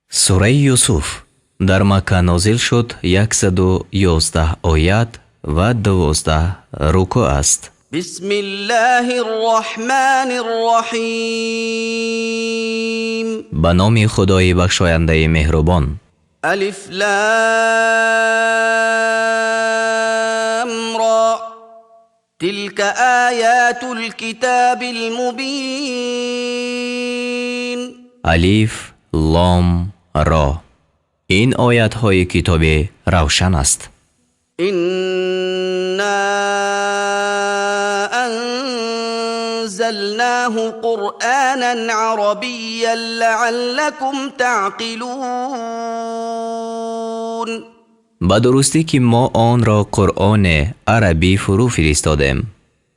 сураи Юсуф дар Макка нозил шуд 111 оят ва 12 руку аст. بسم الله الرحمن الرحیم. ба номи Худои бахшояндаи меҳрубон. الف لام را تلك آیات الكتاب المبین. алиф лом ро. ин оятҳои китоби равшан аст. إنا أنزلناه قرآنا عربيا لعلكم تعقلون. ба дурустӣ ки мо онро қуръони арабӣ фурӯ фиристодем,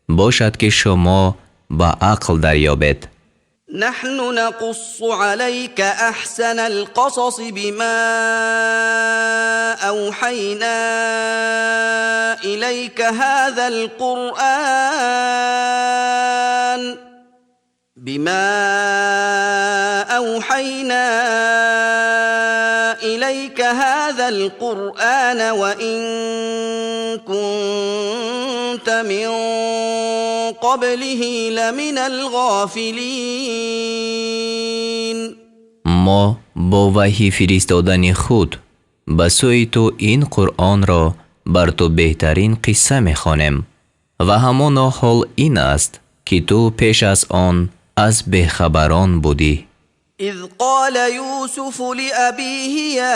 бошад ки шумо ба ақл дарёбед. نحن نقص عليك أحسن القصص بما أوحينا إليك هذا القرآن وإن كنت من قبله لمن الغافلین. ما با وحی فرستادن خود به سوی تو این قرآن را بر تو بهترین قصه می‌خوانیم و همان حال این است که تو پیش از آن از بیخبران بودی. اذ قال یوسف لأبیه یا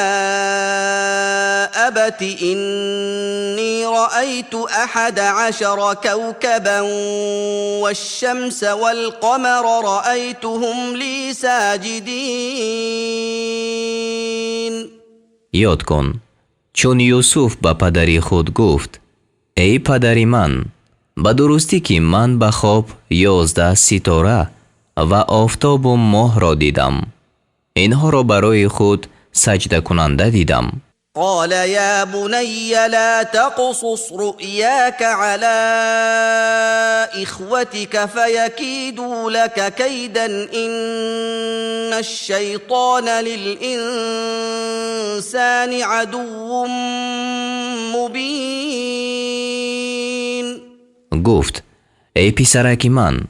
ابت انی رأیت 11 کوكبا والشمس والقمر رأیتهم لی ساجدین. یاد کن چون یوسف به پدری خود گفت ای پدری من، به درستی که من به خواب 11 ستاره و آفتاب و ماه را دیدم، اینها را برای خود سجده کننده دیدم. قال یا بنی لا تقصص رؤیاک علی اخوتك فیکیدوا لك کیدا ان الشیطان للانسان عدو مبین. گفت ای پسرک من،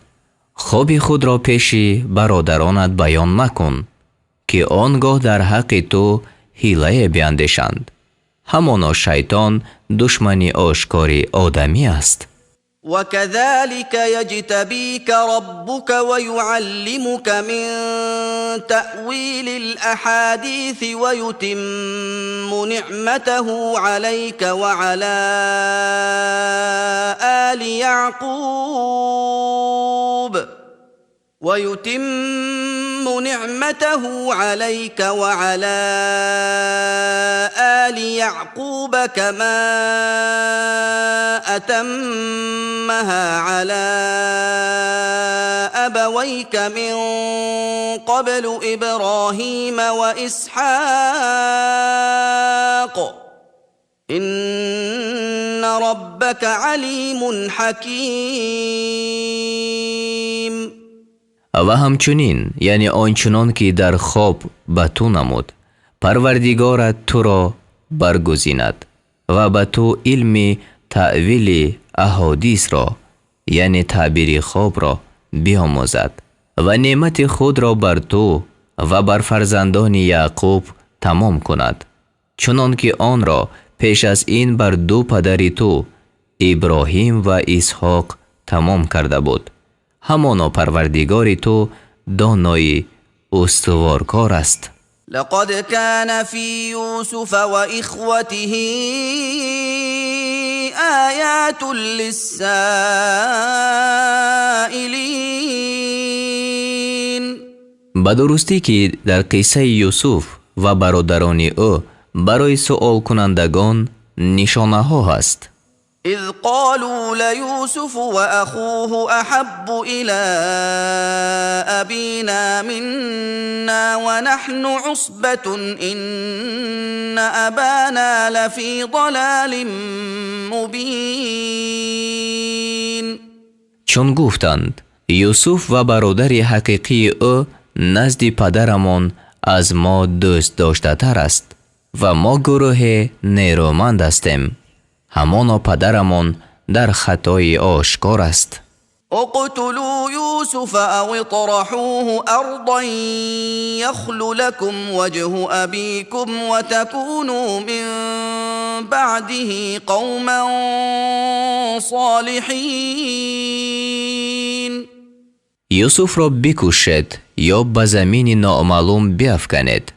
خواب خود را پیش برادرانت بیان مکن که آنگاه در حق تو حیله بیندیشند. همانا شیطان دشمنی آشکاری آدمی است. وكذلك يجتبيك ربك ويعلمك من تأويل الأحاديث ويتم نعمته عليك وعلى آل يعقوب كما أتمها على أبويك من قبل إبراهيم وإسحاق إن ربك عليم حكيم. و همچنین یعنی آنچنان که در خواب به تو نمود، پروردگارت تو را برگزیند و به تو علم تأویل احادیث را یعنی تعبیر خواب را بیاموزد و نعمت خود را بر تو و بر فرزندان یعقوب تمام کند، چنان که آن را پیش از این بر دو پدر تو ابراهیم و اسحاق تمام کرده بود. همانا پروردگار تو دانای استوارکار است. لقد كان في يوسف وإخوته آيات للسائلين. به درستی که در قصه یوسف و برادران او برای سؤال کنندگان نشانه ها هست. اذ قالوا ليوسف وأخوه أحب إلى أبينا منا ونحن عصبة إن أبانا لفي ضلال مبين. چون گفتند یوسف و برادر حقیقی او نزد پدرمان از ما دوست داشته تر است و ما گروه نیرومند هستیم. همانا پدرمان در خطای آشکار است. اقتلوا یوسف او اطرحوه ارضا یخل لكم وجه ابیکم وتكونوا من بعده قوما صالحین. یوسف را بکشید یا به زمین نامعلوم بیفکنید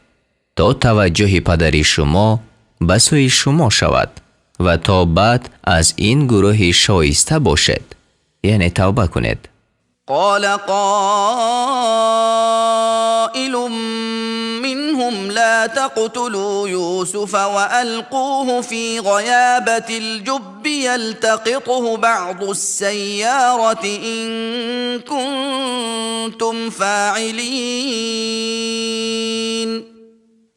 تا توجه پدری شما به سوی شما شود و تا بعد از این گروه شایسته باشد، یعنی توبه کنید. قال قائل منهم لا تقتلوا يوسف وألقوه في غيابة الجب يلتقطه بعض السيارة إن كنتم فاعلين.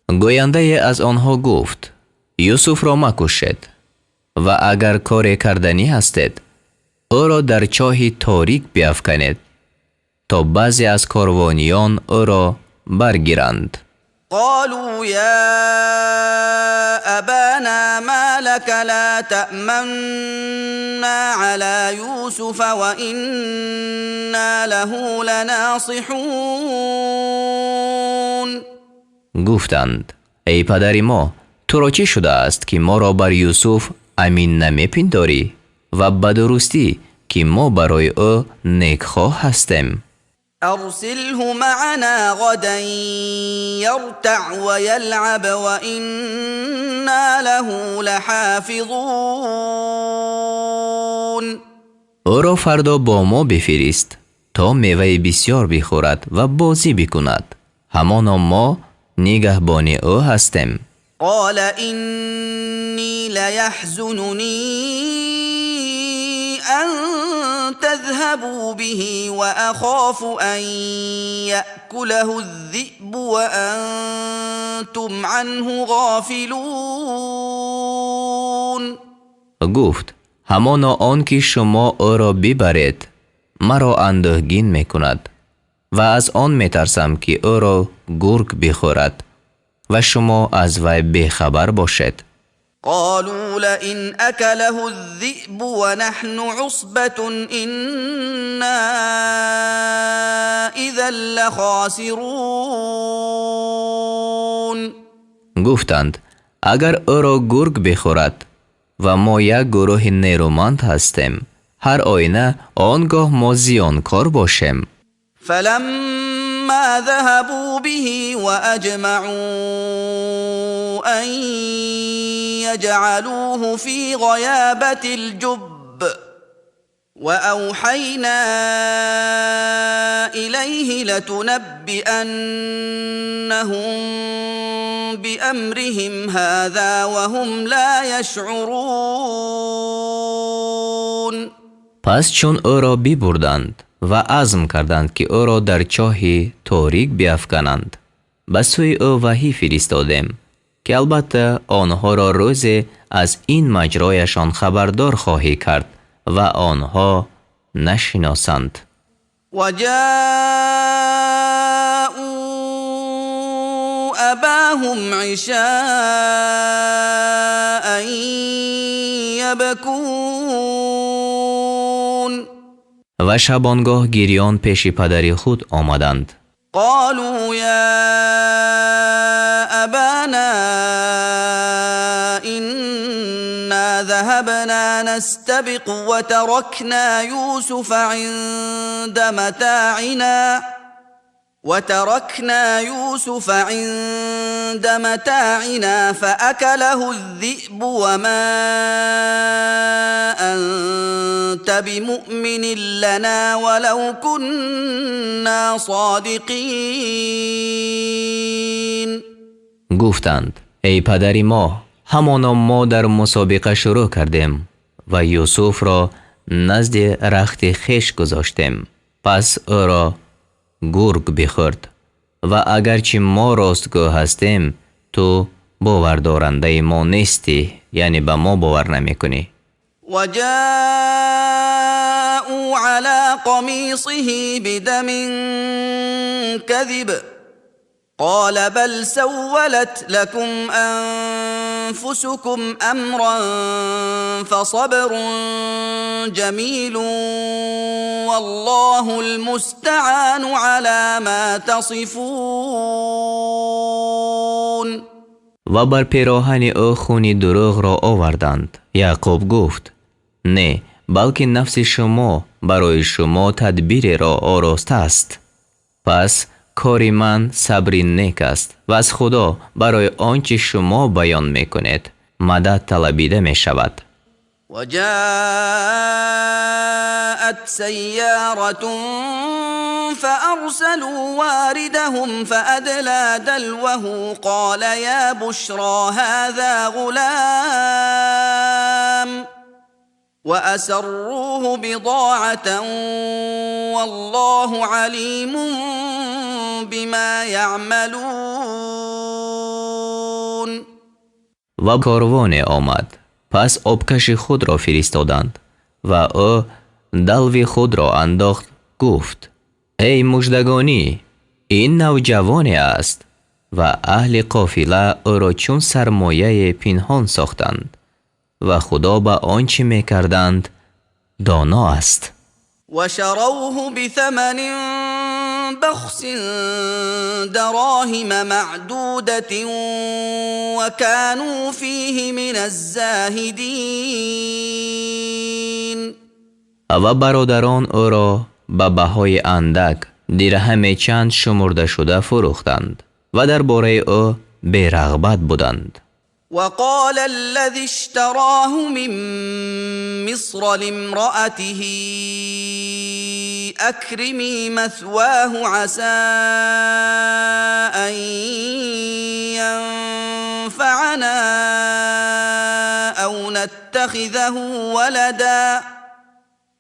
گوینده از آنها گفت یوسف را مکشید و اگر کار کردنی هستید او را در چاه تاریک بیفکنید تا بعضی از کاروانیان او را برگیرند. قالوا يا أبانا ما لك لا تأمنا على يوسف وإنا له لناصحون. گفتند ای پدر ما، تو را چی شده است که ما را بر یوسف امین نمیپنداری و به درستی که ما برای او نیکخواه هستیم. ارسله معنا غدا يرتع ويلعب وإنا له لحافظون. او را فردا با ما بفرست تا میوه بسیار بخورد و بازی بکند، همانا ما نگهبان او هستیم. قال إني ليحزنني أن تذهبوا به وأخاف أن يأكله الذئب وأنتم عنه غافلون. گفت همانا آن که شما او را ببرید مرا اندوهگین میکند و از آن میترسم که او را گرگ بخورد و شما از وی بخبر باشید. قالوا لئن أكله الذئب ونحن عصبة إنا إذا لخاسرون. گفتند اگر او را گرگ بخورد و ما یک گروه نیرومند هستیم، هر آینه آنگاه ما زیانکار باشیم. فلما ذهبوا به وأجمعوا أن يجعلوه في غيابة الجب وأوحينا إليه لتنبئنهم بأمرهم هذا وهم لا يشعرون. پس چون او را ببردند و عزم کردند که او را در چاه تاریک بیفکنند، به سوی او وحی فرستادیم که البته آنها را روز از این مجرایشان خبردار خواهی کرد و آنها نشناسند. وجاءوا أباهم عشاء يبكون. و شبانگاه گریان پیش پدر خود آمدند. قالوا يا أبانا إنا ذهبنا نستبق وتركنا يوسف عند متاعنا فأكله الذئب وما أنت بمؤمن لنا ولو كنا صادقين. گفتند ای پدر ما، همانا ما در مسابقه شروع کردیم و یوسف را نزد رخت خیش گذاشتیم، پس او را گرگ بخورد و اگرچه ما راستگو هستیم تو باوردارنده ما نیستی، یعنی به ما باور نمی کنی. وجاءوا على قميصه بدم كذب قال بل سولت لكم أنفسكم أمرا فصبر جميل والله المستعان على ما تصفون. و بر پیراهن او خون دروغ را آوردند. یعقوب گفت نه، بلکه نفس شما برای شما تدبیر را آراسته است. پس کار من صبری نیک است و از خدا برای آنچه شما بیان میکنید مدد طلبیده می شود. وجاءت سيارة فأرسلوا واردهم فأدلى دلوه قال يا بشرى هذا غلام وأسروه بضاعة والله عليم بما يعملون. و کاروان آمد. پس آبکش خود را فرستادند و او دلو خود را انداخت. گفت ای مژدگانی، این نوجوان است. و اهل قافله او را چون سرمایه پنهان ساختند و خدا به آنچه می کردند دانا است. و شروه بثمن بخس دراهم معدودة وكانوا فيه من الزاهدين. و برادران او را به بهای اندک درهم چند شمرده شده فروختند و درباره او بی‌رغبت بودند. وقال الذي اشتراه من مصر لامرأته أكرمي مثواه عسى أن ينفعنا أو نتخذه ولدا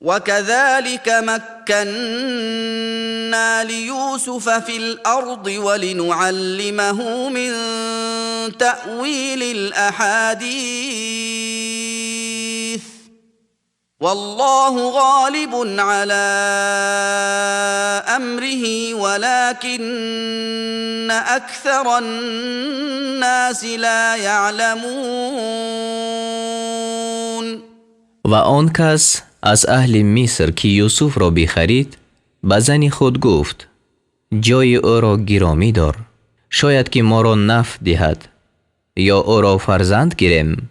وكذلك مكنا ليوسف في الأرض ولنعلمه من تأويل الأحاديث والله غالب على أمره ولكن أكثر الناس لا يعلمون. و آن کس از اهل مصر که یوسف را بخرید به زن خود گفت جای او را گرامی دار، شاید که ما را نفع دهد یا او را فرزند گیریم.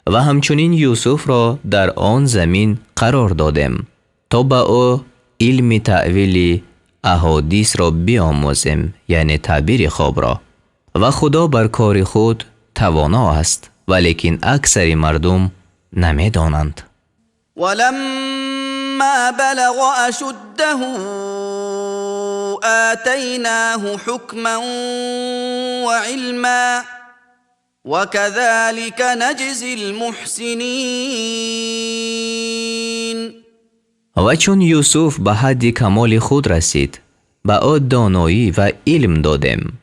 و همچنین یوسف را در آن زمین قرار دادیم تا به او علم تأویل احادیث را بیاموزیم، یعنی تعبیر خواب را. و خدا بر کار خود توانا است ولیکن اکثر مردم نمی دانند. ولما بلغ أشده آتيناه حكما وعلما وكذلك نجزي المحسنين. و چون یوسف به حد کمال خود رسید به او دانایی و علم دادیم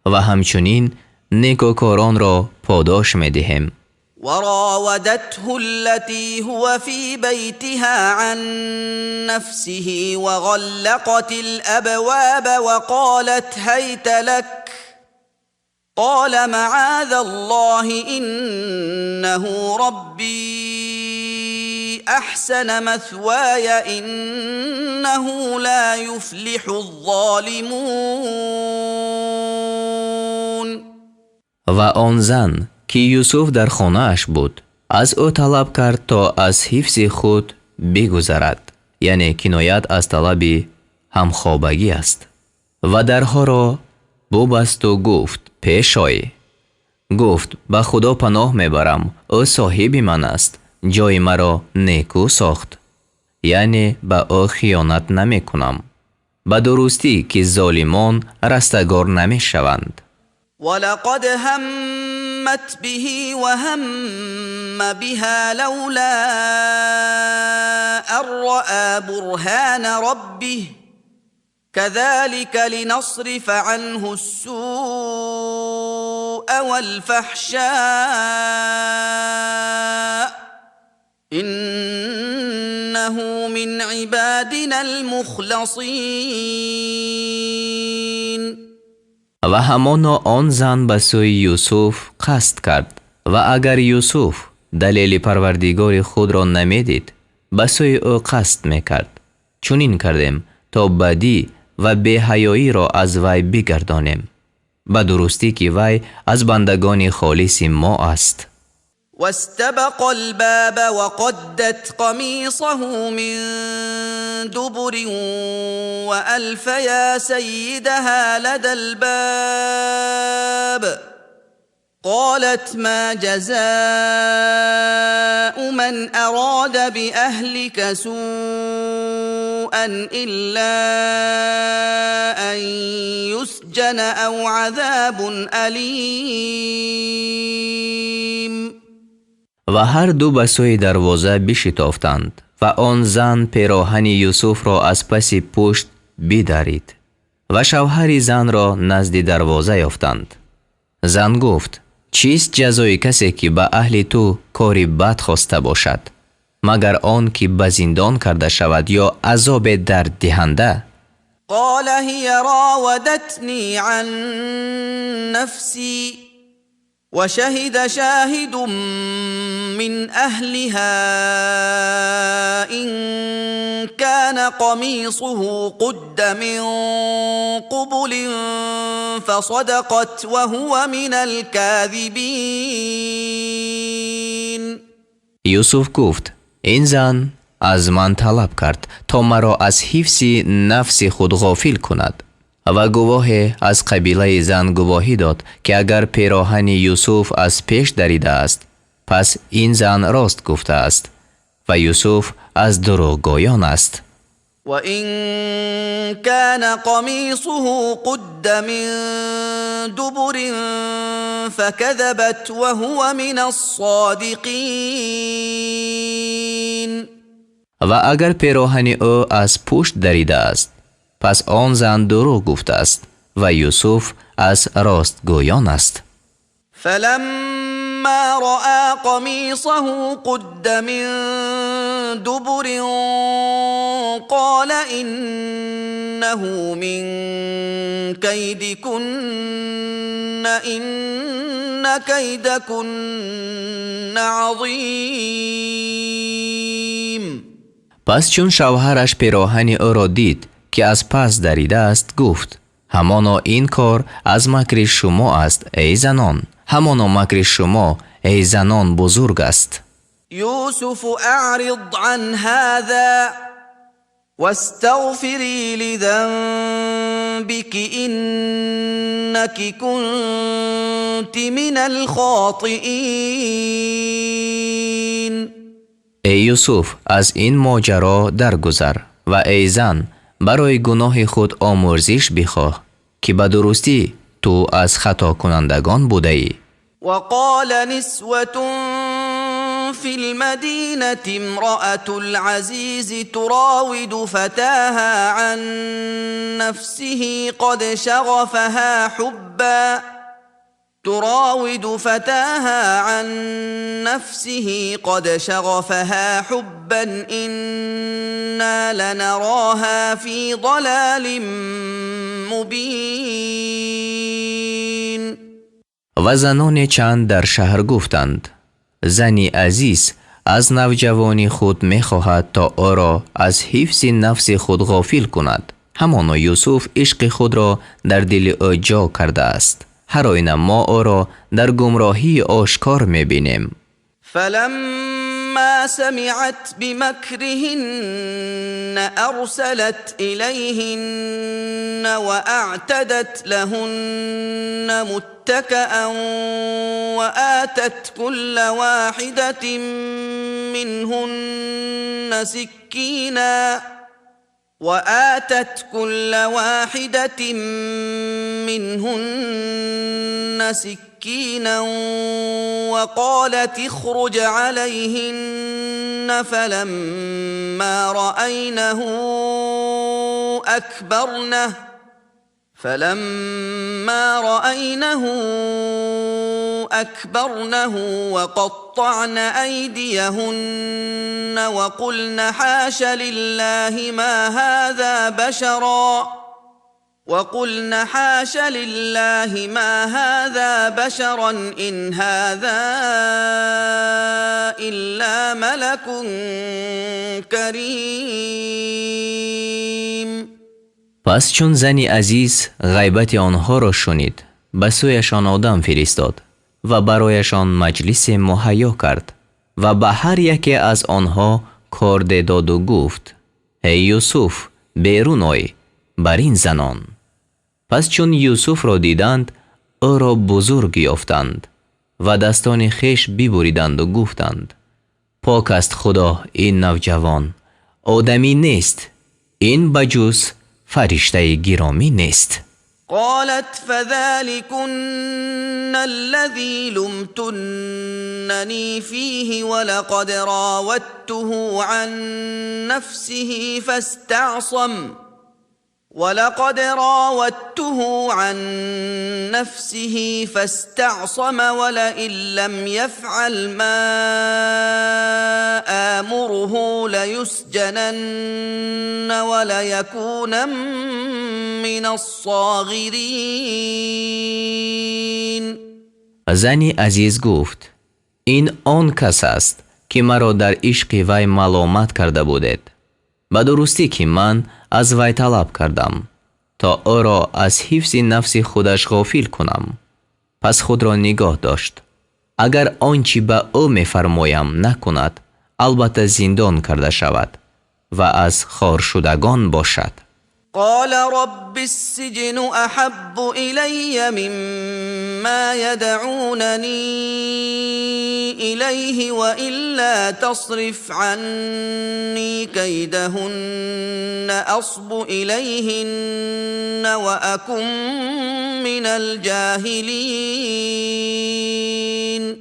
و همچنین نیکوکاران را پاداش می دهیم. وراودته التي هو في بيتها عن نفسه وغلقت الأبواب وقالت هيت لك قال معاذ الله إنه ربي أحسن مثواي إنه لا يفلح الظالمون. و آن زن که یوسف در خانه اش بود از او طلب کرد تا از حفظ خود بگذرد، یعنی کنایت از طلب همخوابگی است. و درها را ببست و گفت پیش آی. گفت به خدا پناه میبرم او صاحب من است، جای مرا نیکو ساخت، یعنی به او خیانت نمی کنم. به درستی که ظالمان رستگار نمی شوند. ولقد همت به وهم بها لولا أن رأى برهان ربه كذلك لنصرف عنه السوء والفحشاء إنه من عبادنا المخلصين. و همانا آن زن به سوی یوسف قصد کرد و اگر یوسف دلیل پروردگار خود را نمیدید به سوی او قصد میکرد. چنین کردیم تا بدی و بی‌حیایی را از وی بگردانیم، به درستی که وی از بندگان خالص ما است. واستبق الباب وقدت قميصه من دبر وألف يا سيدها لدى الباب قالت ما جزاء من أراد بأهلك سوءا إلا أن يسجن أو عذاب أليم. و هر دو به سوی دروازه بشتافتند و آن زن پیراهن یوسف را از پس پشت بدرید و شوهر زن را نزد دروازه یافتند. زن گفت چیست جزای کسی که به اهل تو کاری بد خواسته باشد مگر آن که به زندان کرده شود یا عذاب درد دهنده؟ قال هي راودتني عن نفسي وشهد شاهد من أهلها إن كان قميصه قد من قبل فصدقت وهو من الكاذبين. یوسف گفت این زن از من طلب کرد تا مرا از حفظ نفس خود غافل کند و گواه از قبیله زن گواهی داد که اگر پیراهن یوسف از پیش دریده است پس این زن راست گفته است و یوسف از دروغگویان است. و این کان قمیصه قد من دبر فكذبت وهو من الصادقین. و اگر پیراهن او از پشت دریده است پس آن زن دروغ گفته است و یوسف از راستگویان است. فلما رأى قميصه قد من دبر قال إنه من كيدكن إن كيدكن عظيم. پس چون شوهرش پیراهن او را دید که از پس دریده است گفت همانا این کار از مکر شما است ای زنان، همانا مکر شما ای زنان بزرگ است. یوسف اعرض عن هذا واستغفری لذنبك انك كنت من الخاطئین. ای یوسف از این ماجرا درگذر و ای زن برای گناه خود آمرزش بخواه که به درستی تو از خطا کنندگان بوده ای. وقال نسوة في المدينة امرأة العزيز تراود فتاها عن نفسه قد شغفها حبا إنا لنراها في ضلال مبين. و زنان چند در شهر گفتند زنی عزیز از نوجوانی خود می خواهد تا او را از حفظ نفس خود غافل کند. همانا یوسف عشق خود را در دل او جا کرده است. هر آینه ما او را در گمراهی آشکار می بینیم. فلما سمعت بمكرهن أرسلت إليهن وأعتدت لهن متكئا وآتت كل واحدة منهن سكينا وقالت اخرج عليهن فلما رأينه أكبرنه وقطعن أيديهن وقلن حاش لله ما هذا بشرا وقلن حاش لله ما هذا بشرا إن هذا إلا ملك کریم. پس چون زنی عزیز غیبت آنها را شنید به سویشان آدم فرستاد و برایشان مجلس مهیا کرد و به هر یکی از آنها کارد داد و گفت ای یوسف بیرون آی بر این زنان. پس چون یوسف را دیدند او را بزرگ یافتند و دستان خیش ببریدند و گفتند پاک است خدا این نوجوان، آدمی نیست، این بجز فرشته گرامی نیست. قالت فذلكن الذي لمتنني فيه ولقد راودته عن نفسه فاستعصم ولئن لم يفعل ما آمره ليسجنن وليكون من الصاغرين. زنی عزیز گفت این آن کس است که مرا در عشق وی ملامت کرده بودید. به درستی که من از وی طلب کردم تا او را از حفظ نفس خودش غافل کنم. پس خود را نگاه داشت. اگر آنچه به او می‌فرمایم نکند البته زندان کرده شود و از خارشدگان باشد. قال رب السجن احب الی مما یدعوننی الیه والا تصرف عنی کیدهن اصب الیهن واکن من الجاهلین.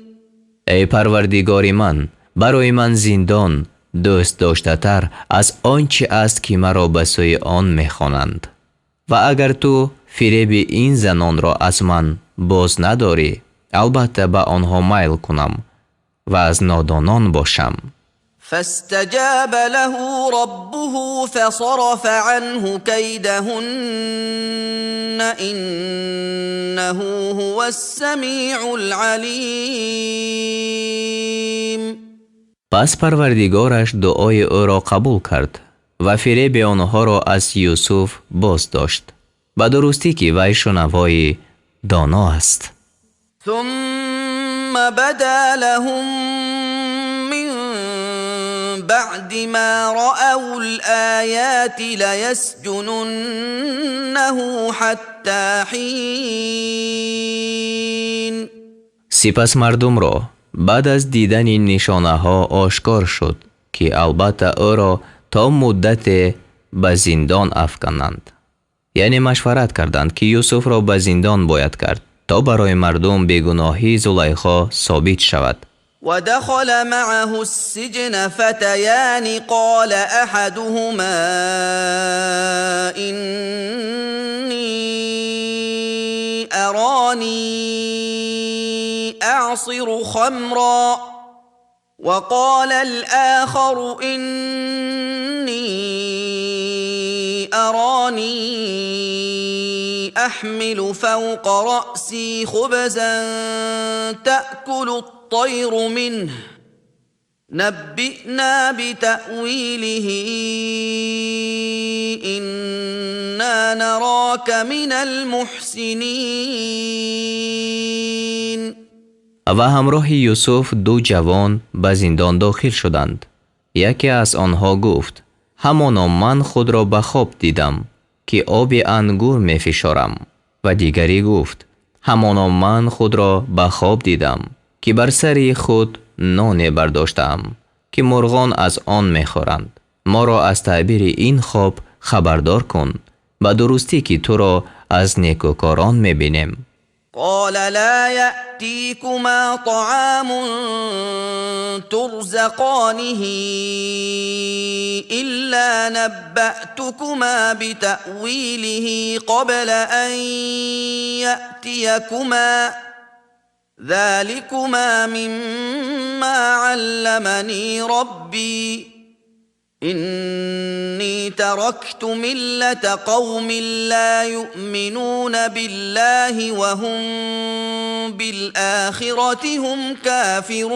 ای پروردگار من، برای من زندان دوست داشته تر از آنچه است که مرا به سوی آن میخوانند و اگر تو فریب این زنان را از من باز نداری البته به آنها میل کنم و از نادانان باشم. فاستجاب له ربه فصرف عنه كيدهن انه هو السمیع العلیم. پس پروردگارش دعای او را قبول کرد و فریب آنها را از یوسف باز داشت. به درستی که وی شنوای دانا است. ثم بدا لهم من بعد ما رأوا الآيات لیسجننه حتی حین. سپس مردم را بعد از دیدن این نشانه ها آشکار شد که البته او را تا مدت به زندان افکنند. یعنی مشورت کردند که یوسف را به زندان باید کرد تا برای مردم بیگناهی زلیخا ثابت شود. و دخل معه السجن فتیان قال احدهما اینی ارانی أعصر خمرا وقال الآخر إني أراني أحمل فوق رأسي خبزا تأكل الطير منه نبئنا بتأويله إنا نراك من المحسنين. و همراه یوسف دو جوان به زندان داخل شدند. یکی از آنها گفت همانا من خود را به خواب دیدم که آب انگور می فشارم. و دیگری گفت همانا من خود را به خواب دیدم که بر سر خود نان برداشتم که مرغان از آن می خورند. ما را از تعبیر این خواب خبردار کن، به درستی که تو را از نیکوکاران می بینیم. قال لا يأتيكما طعام ترزقانه إلا نبأتكما بتأويله قبل أن يأتيكما ذلكما مما علمني ربي إني تركت ملة قوم لا يؤمنون بالله وهم بالآخرة هم كافرون.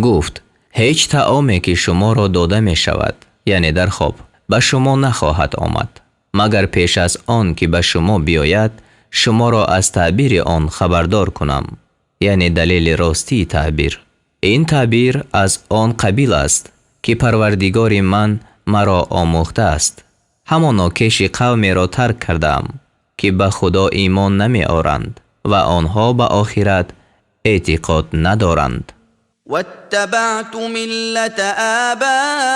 گفت هیچ طعامی که شما را داده می شود یعنی در خواب به شما نخواهد آمد مگر پیش از آن که به شما بیاید شما را از تعبیر آن خبردار کنم، یعنی دلیل راستی تعبیر. این تعبیر از آن قبیل است که پروردگار من مرا آموخته است. همانا کش قومی را ترک کردم که به خدا ایمان نمی آورند و آنها به آخرت اعتقاد ندارند. واتبعت ملة آبائي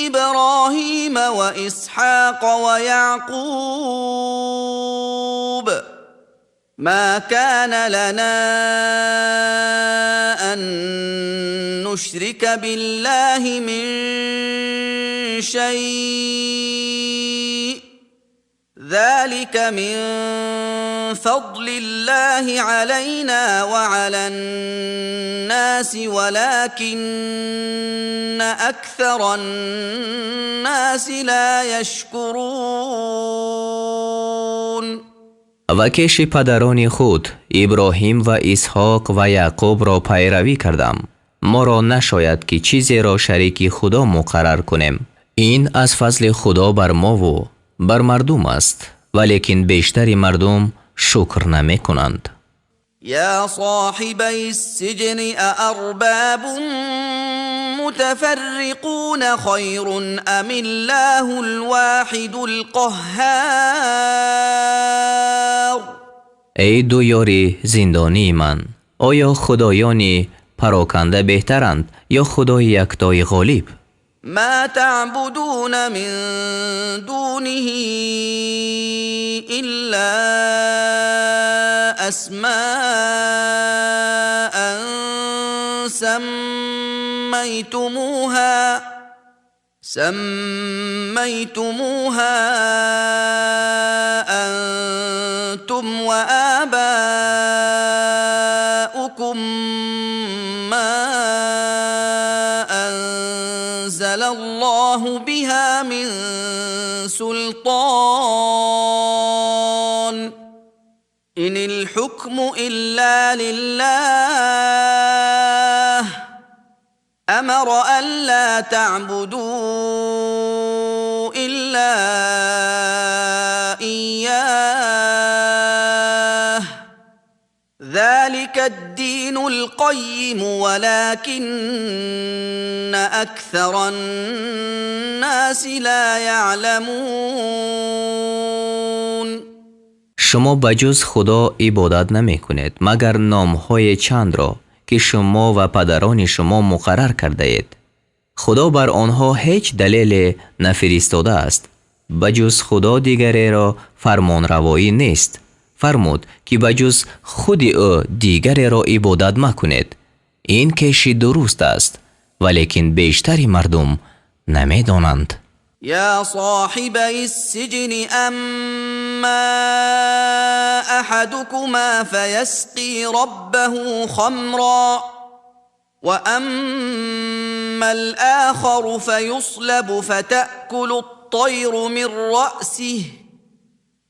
إبراهيم وإسحاق ويعقوب ما كان لنا أن نشرك بالله من شيء ذلك من فضل الله علينا وعلى الناس ولكن أكثر الناس لا يشكرون. و کش پدران خود ابراهیم و اسحاق و یعقوب را پیروی کردم. ما را نشاید که چیزی را شریک خدا مقرر کنیم. این از فضل خدا بر ما و بر مردم است، ولیکن بیشتر مردم شکر نمی کنند. یا صاحبی السجن أأرباب متفرقون خیر ام الله الواحد القهار. ای دو یاری زندانی من، آیا خدایانی پراکنده بهترند یا خدای یکتای غالب؟ ما تعبدون من دونه إلا أسماء سميتموها أنتم وآباؤكم ما أنزل الله بها من سلطان إن الحكم إلا لله أمر ألا تعبدوا إلا إياه ذلك الدين القيم ولكن أكثر الناس لا يعلمون. شما بجز خدا عبادت نمی کنید مگر نامهای چند را که شما و پدران شما مقرر کرده اید. خدا بر آنها هیچ دلیل نفرستاده است. بجز خدا دیگری را فرمان روایی نیست. فرمود که بجز خود او دیگری را عبادت مکنید. این کش درست است، ولیکن بیشتر مردم نمی دانند. یا صاحبی السجن اما احدكما فيسقي ربه خمرا واما الآخر فيصلب فتأكل الطير من رأسه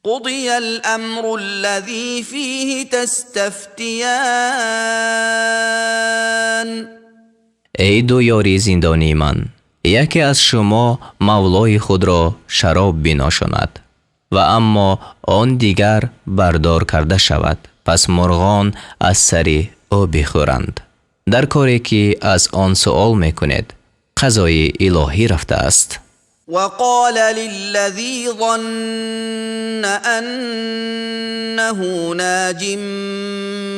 قضي الأمر الذي فيه تستفتيان. ای دو یاری زندانی من، یکی از شما مولای خود را شراب بنوشاند و اما آن دیگر بردار کرده شود، پس مرغان از سر او بخورند. در کاری که از آن سؤال میکنید قضای الهی رفته است. وقال للذي ظن أنه ناج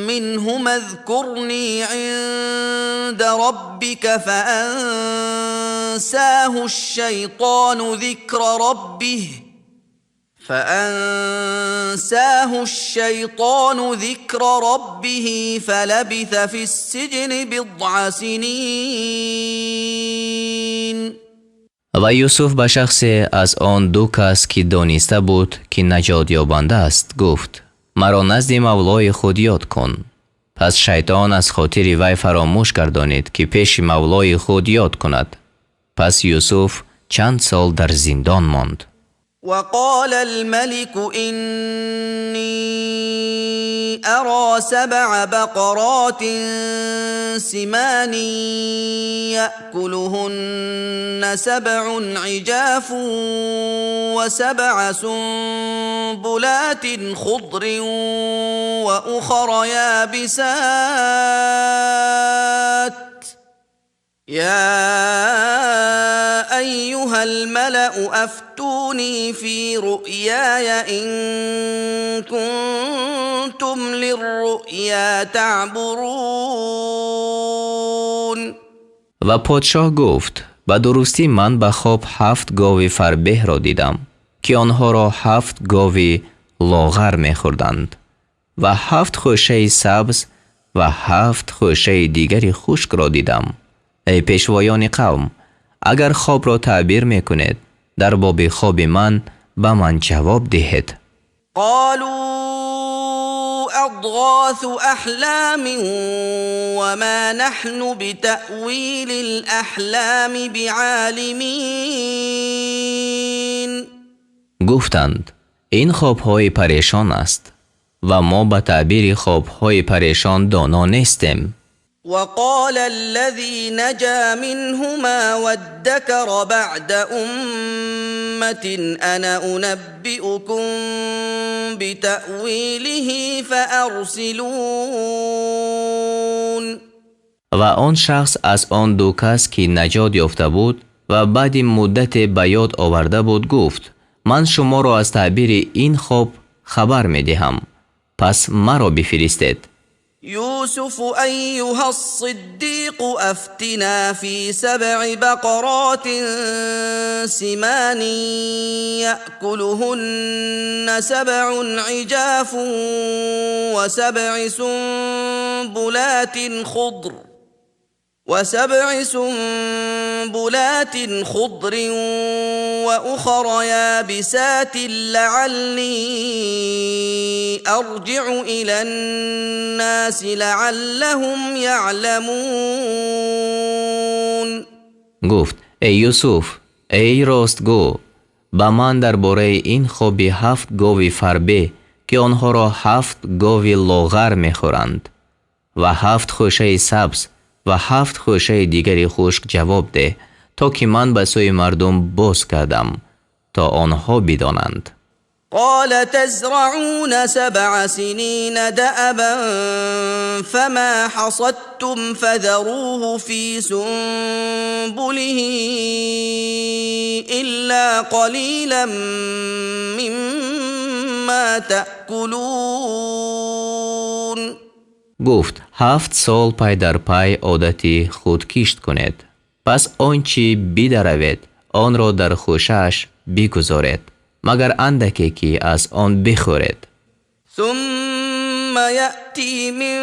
منهما اذكرني عند ربك فأنساه الشيطان ذكر ربه فلبث في السجن بضع سنين. و یوسف به شخص از آن دو کس که دانسته بود که نجات یابنده است گفت مرا نزد مولای خود یاد کن. پس شیطان از خاطر وی فراموش گردانید که پیش مولای خود یاد کند. پس یوسف چند سال در زندان ماند. وقال الملك إني أرى 7 بقرات سمان يأكلهن 7 عجاف و7 سنبلات خضر وأخر يابسات يا أيها الملأ أفتوني في رؤياي إن كنتم للرؤيا تعبرون. و پادشاه گفت به درستی من به خواب 7 گاو فربه را دیدم که آنها را 7 گاو لاغر می خوردند و 7 خوشه سبز و 7 خوشه دیگری خشک را دیدم. ای پیشوایان قوم، اگر خواب را تعبیر می کنید در باب خواب من به من جواب دهید. قالوا أضغاث أحلام وما نحن بتأويل الأحلام بعالمين. گفتند این خوابهای پریشان است و ما به تعبیر خوابهای پریشان دانا نیستیم. وقال الذي نجا منهما وادكر بعد أمة أنا أنبئكم بتأويله فأرسلون. و آن شخص از آن 2 کس که نجات یافته بود و بعد مدت به یاد آورده بود گفت من شما را از تعبیر این خواب خبر می دهم، پس مرا بفرستید. يوسف أيها الصديق أفتنا في 7 بقرات سمان يأكلهن 7 عجاف و7 سنبلات خضر وأخر يابسات لعلي أرجع إلى الناس لعلهم يعلمون. گفت ای یوسف، ای راستگو، با من درباره این خواب 7 گاو فربه که آنها را 7 گاو لاغر میخورند و 7 خوشه سبز و 7 خوشه دیگری خشک جواب ده تا که من به سوی مردم باز کردم تا آنها بدانند. قال تزرعون 7 سنين دأبا فما حصدتم فذروه في سنبله إلا قليلا مما تأكلون. گفت 7 سال پای در پای عادتی خود کشت کنید، پس آنچه بدروید آن را در خوشش بگذارید مگر اندکی که از آن بخورید. ثم يأتي من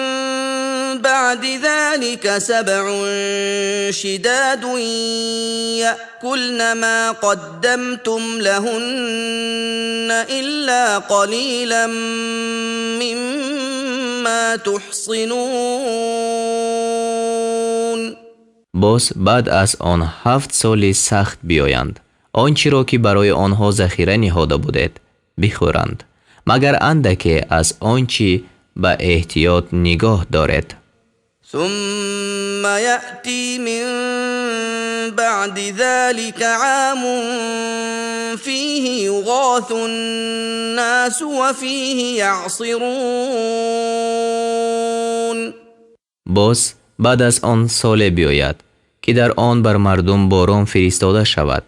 بعد ذلك 7 شداد يأكلن ما قدمتم لهن إلا قليلا مما تحصنون. باز بعد از آن 7 سال سخت بیایند، آنچه را که برای آنها ذخیره نهاده بودید بخورند مگر اندکی از آنچه به احتیاط نگاه دارید. ثم يأتي من بعد ذلك عام فيه يغاث الناس وفيه يعصرون. باز بعد از آن سال بیاید که در آن بر مردم باران فرستاده شود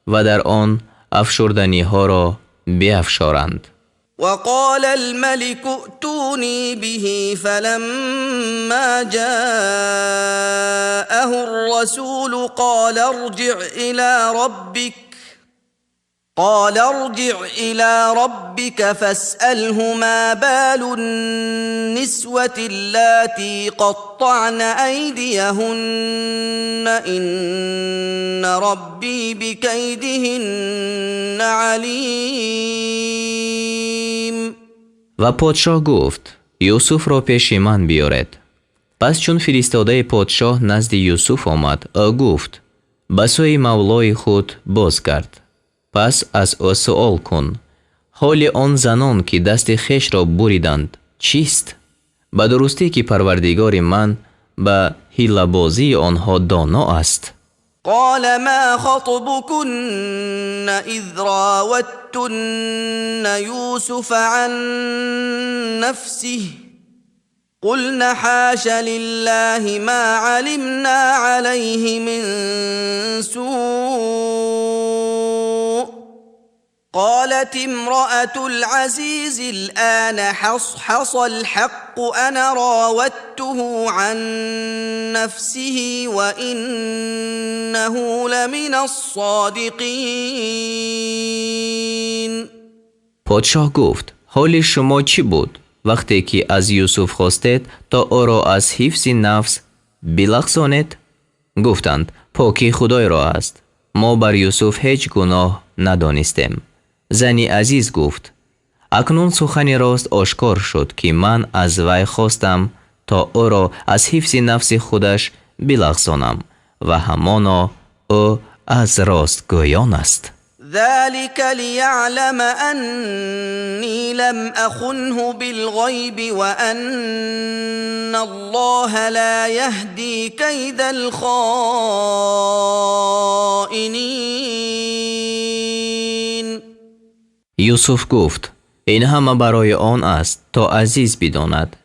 و در آن افشردنی ها را بیفشارند. وقال الملك ائتوني به فلما جاءه الرسول قال ارجع إلى ربك فاسأله ما بال النسوة اللاتي قطعن أيديهن إن ربي بكيدهن عليم. و پادشاه گفت یوسف را پیش من بیارد. پس چون فرستاده پادشاه نزد یوسف آمد، او گفت به سوی مولای خود باز کرد. پس از او سؤال کن حال آن زنان که دست خویش را بریدند چیست؟ به درستی که پروردگار من به حیله بازی آنها دانا است. قال ما خطبكن إذ راوتن يوسف عن نفسه قلنا حاش لله ما علمنا عليه من سوء قالت امرأة العزيز الآن حصحص الحق أنا راودته عن نفسه وإنه لمن الصادقين. پادشاه گفت حال شما چی بود وقتی که از یوسف خواستید تا او را از حفظ نفس بلغزانید؟ گفتند پاکی خدای را است، ما بر یوسف هیچ گناه ندانستیم. زنی عزیز گفت اکنون سخن راست آشکار شد که من از وی خواستم تا او را از حفظ نفس خودش بلغزانم و همانا او از راستگویان است. ذلك ليعلم أني لم أخنه بالغيب وأن الله لا يهدي كيد الخائنين. یوسف گفت این همه برای آن است تا عزیز بداند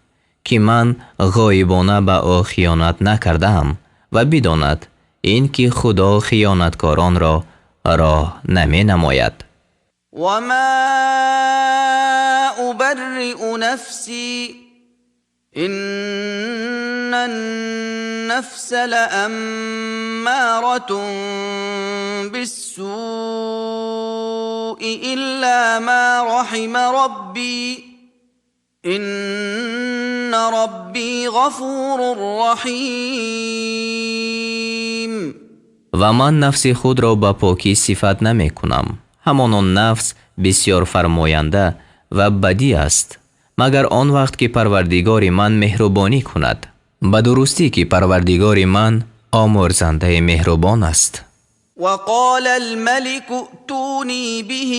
که من غایبانه به او خیانت نکردم و بداند این که خدا خیانتکاران را راه نمی نماید. وما أبرئ نفسي إن النفس لأمارة بالسوء إلا ما رحم ربي إن ربي غفور رحيم. و من نفس خود را به پاکی صفت نمی کنم. همان نفس بسیار فرماینده و بدی است مگر آن وقت که پروردگار من مهربانی کند. به درستی که پروردگار من آمرزنده مهربان است. وقال الملك ائتوني به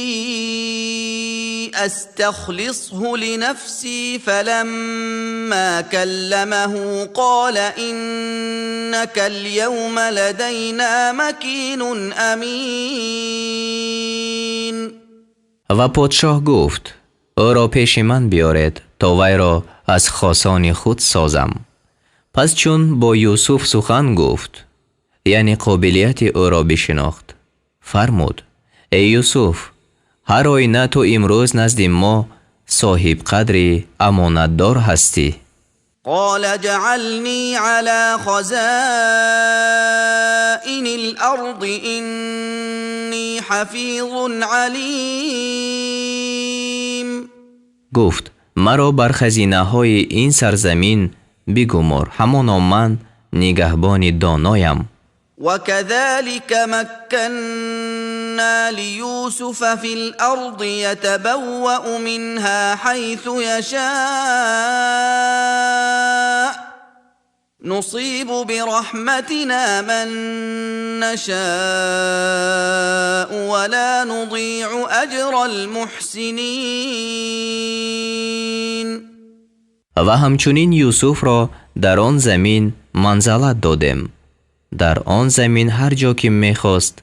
استخلصه لنفسي فلما كلمه قال إنك اليوم لدينا مكين أمين. و پادشاه گفت او را پیش من بیارید تا وی را از خاصان خود سازم. پس چون با یوسف سخن گفت یعنی قابلیت او را بشناخت فرمود ای یوسف هر آینه تو امروز نزد ما صاحب قدر امانتدار هستی. قال جعلني على خزائن الأرض إني حفيظ عليم. گفت مرا بر خزینه های این سرزمین بگمار، همانا من نگهبان دانایم. وكذلك مكنا ليوسف في الأرض يتبوأ منها حيث يشاء نصيب برحمتنا من نشاء ولا نضيع أجر المحسنين. و همچنین یوسف را در آن زمین منزلت دادیم. در آن زمین هر جا که می‌خواست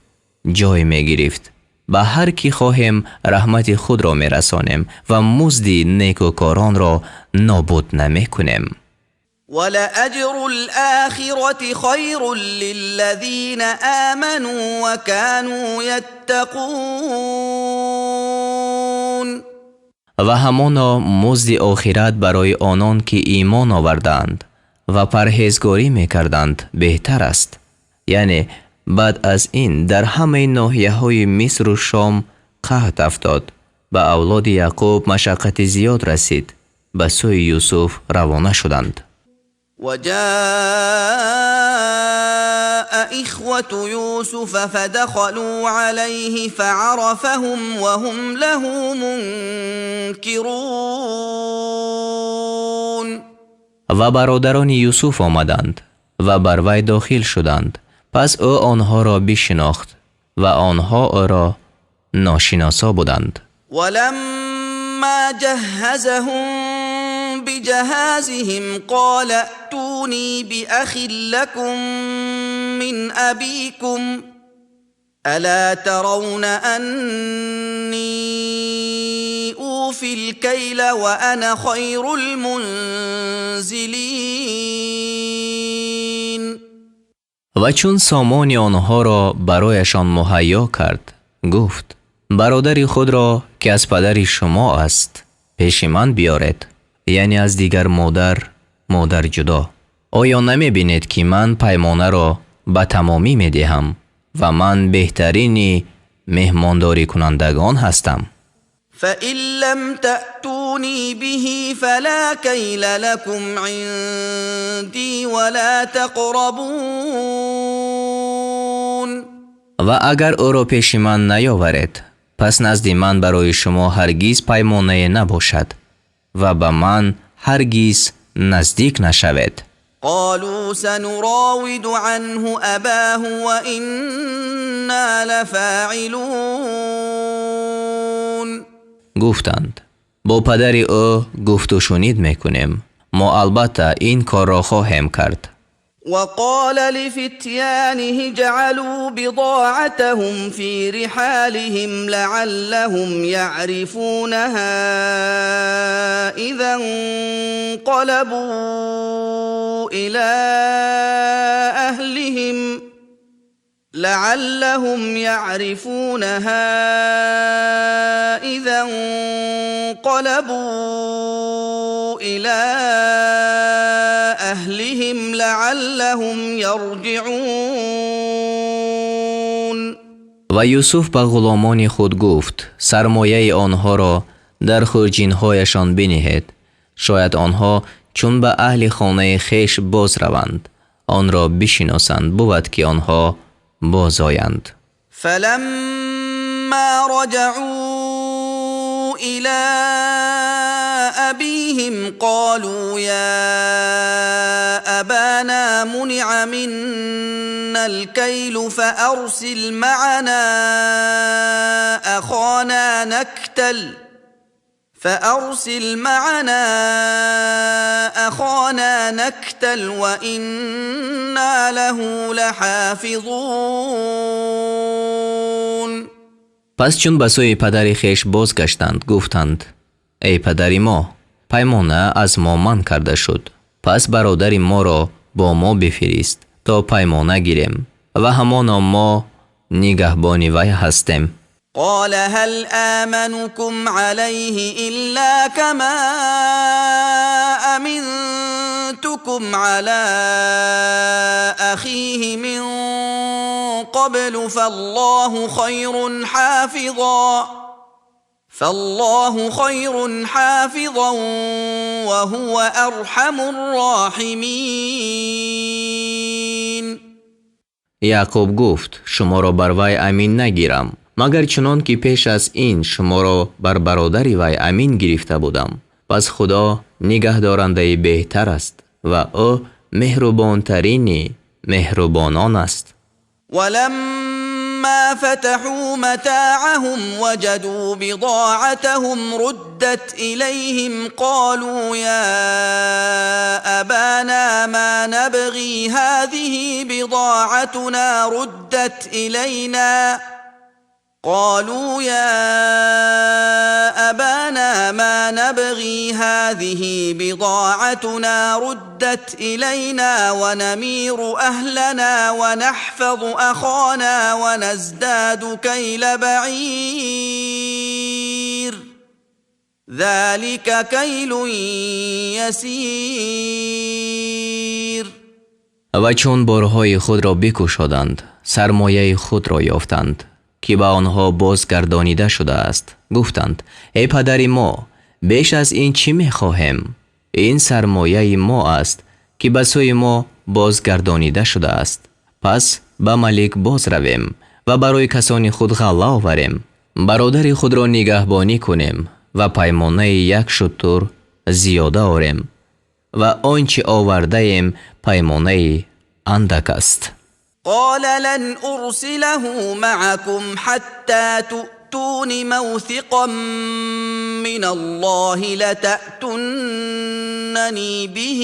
جای می‌گرفت. به هر کی خواهیم رحمت خود را می‌رسانیم و مزد نیکوکاران را نابود نمی‌کنیم. ولأجر الآخرة خير للذين آمنوا وكانوا يتقون. و همانا مزد آخرت برای آنان که ایمان آوردند و پرهیزگاری میکردند بهتر است. یعنی بعد از این در همه ناحیه‌های مصر و شام قحط افتاد. به اولاد یعقوب مشقت زیاد رسید. به سوی یوسف روانه شدند. وجاء إخوة يوسف فدخلوا عليه فعرفهم وهم له منكرون. و برادران یوسف آمدند و بر وی داخل شدند. پس او آنها را بشناخت و آنها او را ناشناسا بودند. ولما جهزهم بجهازهم قال ائتوني بأخ لكم من أبيكم ألا ترون أني أوفي الكيل وأنا خير المنزلين. و چون سامان آنها را برایشان مهیا کرد گفت برادری خود را که از پدر شما است پیش من بیارید، یعنی از دیگر مادر جدا. آیا نمی بینید که من پیمانه را به تمامی می دهم و من بهترین مهمانداری کنندگان هستم؟ فإن لم تأتوني به فلا كيل لكم عندي ولا تقربون. و اگر او را پیش من نیاورید پس نزد من برای شما هرگیز پیمانه نباشد و به من هرگیز نزدیک نشوید. قالوا سنراود عنه أباه وإنا لفاعلون. گفتند با پدر او گفت و شنید میکنیم، ما البته این کار را خواهیم کرد. وقال لفتيانه جعلوا بضاعتهم في رحالهم لعلهم يعرفونها إذا انقلبوا إلى أهلهم لعلهم يرجعون. و یوسف به غلامان خود گفت سرمایه آنها را در خرجین‌هایشان بنهید، شاید آنها چون به اهل خانه خیش باز روند آن را بشناسند بود که آنها باز آیند. فلما رجعوا إلى أبيهم قالوا يا أبانا منع منا الكيل فأرسل معنا أخانا نكتل وإنا له لحافظون. پس چون به سوی پدر خیش بازگشتند گفتند ای پدر ما، پیمانه از ما من کرده شد، پس برادر ما را با ما بفرست تا پیمانه گیریم و همانا ما نگهبان وی هستیم. قال هل آمنكم عليه إلا كما أمنتكم على أخيه من قبل فالله خير حافظا وهو أرحم الراحمين. یعقوب گفت شما را بر وی امین نگیرم مگر چنان که پیش از این شما را بر برادر وی امین گرفته بودم. پس خدا نگهدارنده بهتر است و او مهربانترین مهربانان است. ولما فتحوا متاعهم وجدوا بضاعتهم ردت إليهم قالوا يا أبانا ما نبغي هذه بضاعتنا ردت إلينا ونمير أهلنا ونحفظ أخانا ونزداد كيل بعير ذلك كيل يسير. و چون بارهای خود را بکشادند سرمایه خود را یافتند که به آنها بازگردانیده شده است. گفتند ای پدر ما، بیش از این چی می خواهیم؟ این سرمایه ما است که به سوی ما بازگردانیده شده است. پس به ملک باز رویم و برای کسان خود غله آوریم، برادر خود را نگهبانی کنیم و پیمانه یک شتر زیاده آوریم و آنچه آورده‌ایم پیمانه اندک است. قال لن أرسله معكم حتى تؤتون موثقا من الله لتأتونني به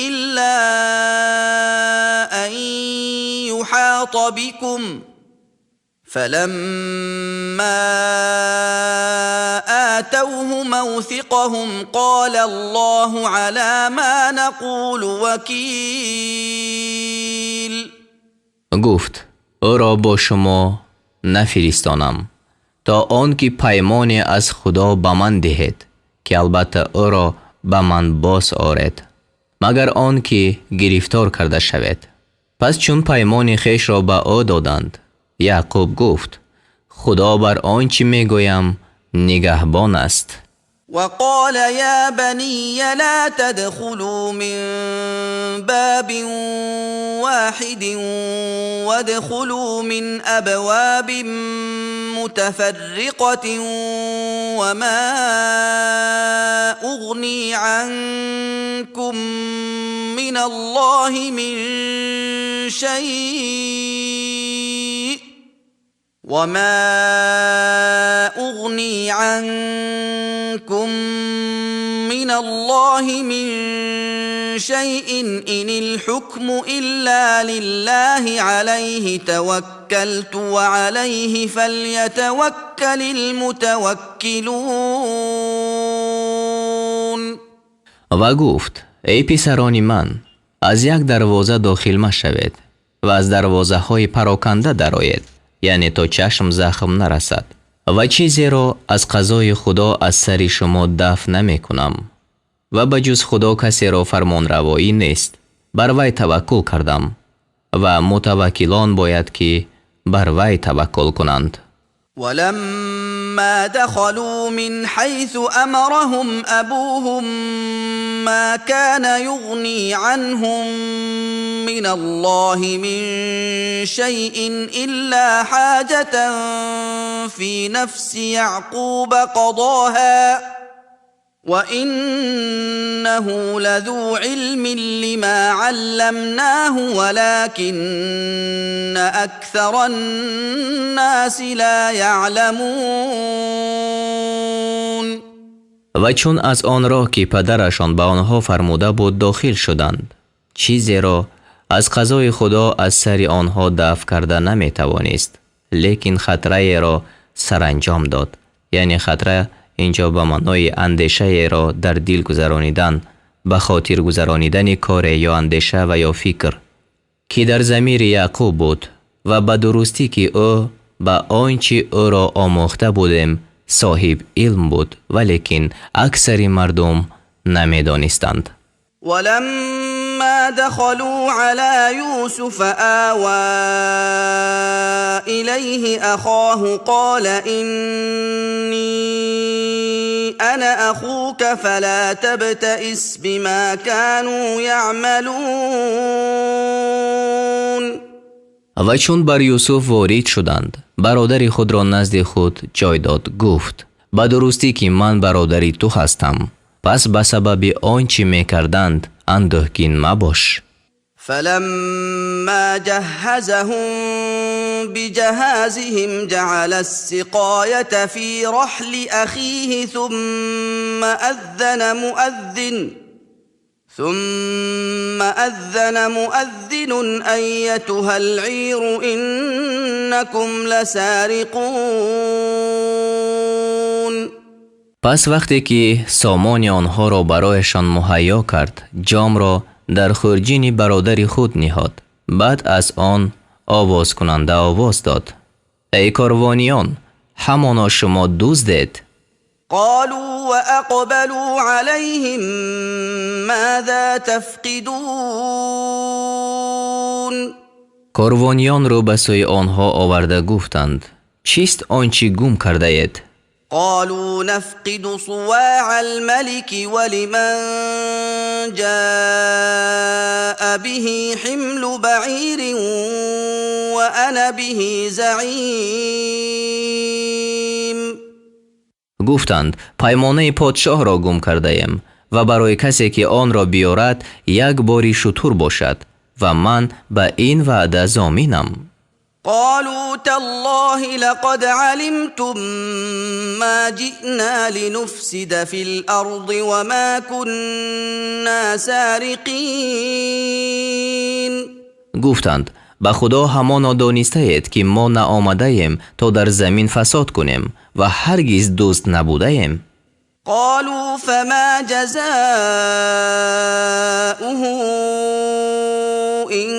إلا أن يحاط بكم فلما آتوه موثقهم قال الله على ما نقول وكيل. گفت او را با شما نفرستانم تا آنکه پیمانی از خدا به من دهید که البته او را به من باز آرد مگر آنکه گرفتار کرده شود. پس چون پیمان خویش را به او دادند، یعقوب گفت خدا بر آنچه میگویم نگهبان است. وقال يا بني لا تدخلوا من باب واحد وادخلوا من أبواب متفرقة وما أغني عنكم من الله من شيء إن الحكم إلا لله عليه توكلت وعليه فليتوكل المتوكلون. و گفت ای پسران من، از یک دروازه داخل مشوید و از دروازه های پراکنده درآیید، یعنی تا چشم زخم نرسد، و چیزی را از قضای خدا از سر شما دفع نمی کنم و بجز خدا کسی را فرمان روایی نیست. بر وی توکل کردم و متوکلان باید که بر وی توکل کنند. ولما دخلوا من حيث أمرهم أبوهم ما كان يغني عنهم من الله من شيء إلا حاجة في نفس يعقوب قضاها وإنه لذو علم لما علمناه ولكن أكثر الناس لا يعلمون. و چون از آن راه که پدرشان به آنها فرموده بود داخل شدند، چیزی را از قضای خدا از سر آنها دفع کرده نمی توانست، لیکن خطره را سرانجام داد. یعنی خطره اینجا به معنای اندیشه را در دل گذرانیدن، به خاطر گذرانیدن کار یا اندیشه و یا فکر که در ضمیر یعقوب بود و به درستی که او به آنچه او را آموخته بودیم صاحب علم بود، ولیکن اکثر مردم نمی دانستند. ولما دخلوا على يوسف آوى إليه أخاه قال إني أنا أخوك فلا تبتئس بما كانوا يعملون. و چون بر یوسف وارد شدند، برادر خود را نزد خود جای داد، گفت به درستی که من برادری تو هستم، پس به سبب آنچه میکردند اندوهگین مباش. فلما جهزهم بجهازهم جعل السقاية في رحل أخيه ثم أذن مؤذن أيتها العير إنكم لسارقون. پس وقتی که سامان آنها را برایشان مهیا کرد، جام را در خورجین برادر خود نهاد. بعد از آن آواز کننده آواز داد ای کاروانیان، همانا شما دزدید. قالوا وأقبلوا عليهم ماذا تفقدون. کاروانیان را به سوی آنها آورده گفتند چیست آنچه گم کرده اید؟ قالوا نفقد صواع الملك ولمن جاء به حمل بعير وأنا به زعيم. گفتند پیمانه پادشاه را گم کرده ایم و برای کسی که آن را بیارد یک باری شتر باشد و من به این وعده ضامنم. قالوا تالله لقد علمتم ما جئنا لنفسد في الأرض وما كنا سارقين. گفتند به خدا همانا دانسته اید که ما نآمده ایم تا در زمین فساد کنیم و هرگز دزد نبوده ایم. قالوا فما جزاؤه إن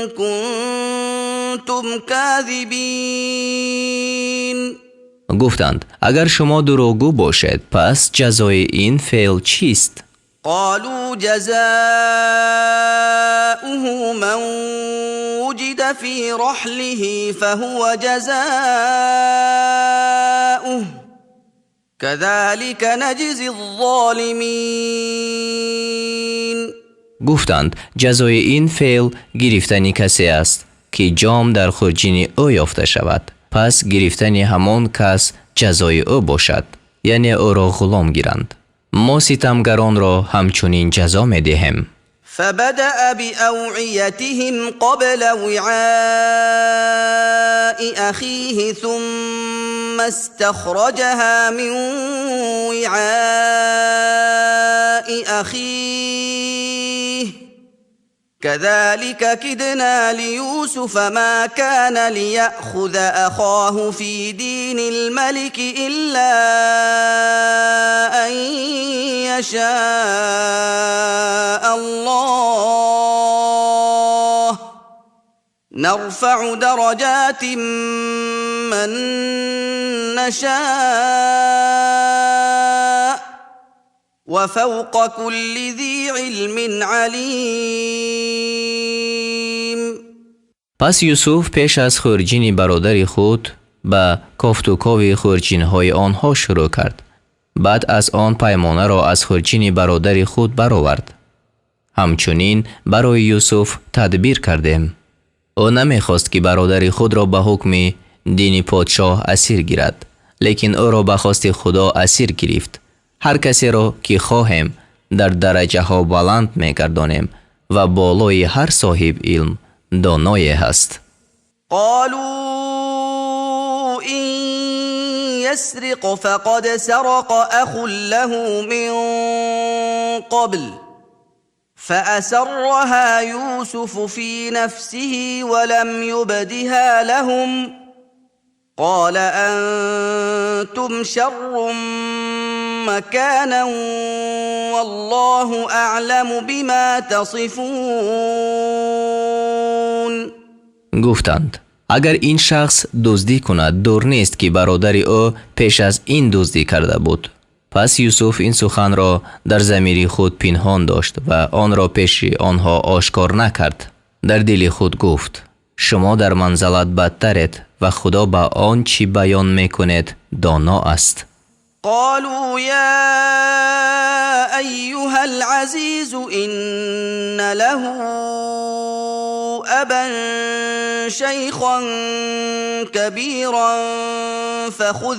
كنتم كاذبين. گفتند اگر شما دروغگو باشید پس جزای این فعل چیست؟ قالوا جزاؤه من وجد في رحله فهو جزاؤه كذلك نجزي الظالمين. گفتند جزای این فعل گرفتن کسی است که جام در خرجین او یافته شود، پس گرفتن همان کس جزای او باشد، یعنی او را غلام گیرند. ما ستمگران را همچنین جزا می دهیم. فبدأ بأوعيتهم قبل وعاء أخيه ثم استخرجها من وعاء أخيه كذلك كدنا ليوسف ما كان ليأخذ أخاه في دين الملك إلا أن يشاء الله نرفع درجات من نشاء وفوق كل ذي علم علیم. پس یوسف پیش از خرجین برادر خود به کافت و کاو خرجین های آنها شروع کرد. بعد از آن پیمانه را از خرجین برادر خود برآورد. همچنین برای یوسف تدبیر کردیم. او نمیخواست که برادر خود را به حکم دین پادشاه اسیر گیرد، لیکن او را به خواست خدا اسیر گرفت. هر کسی را که خواهیم در درجه ها بلند میگردانیم و بالای هر صاحب علم دانای هست. قالوا إن يسرق فقد سرق أخ له من قبل فأسرها يوسف في نفسه ولم يبدها لهم قال أنتم شر مكانا والله أعلم بما تصفون. گفتند اگر این شخص دزدی کند دور نیست که برادر او پیش از این دزدی کرده بود. پس یوسف این سخن را در ضمیر خود پنهان داشت و آن را پیش آنها آشکار نکرد. در دل خود گفت شما در منزلت بدترید و خدا به آن چی بیان میکنید دانا است. قالوا يا أيها العزيز إن له أبا شيخا كبيرا فخذ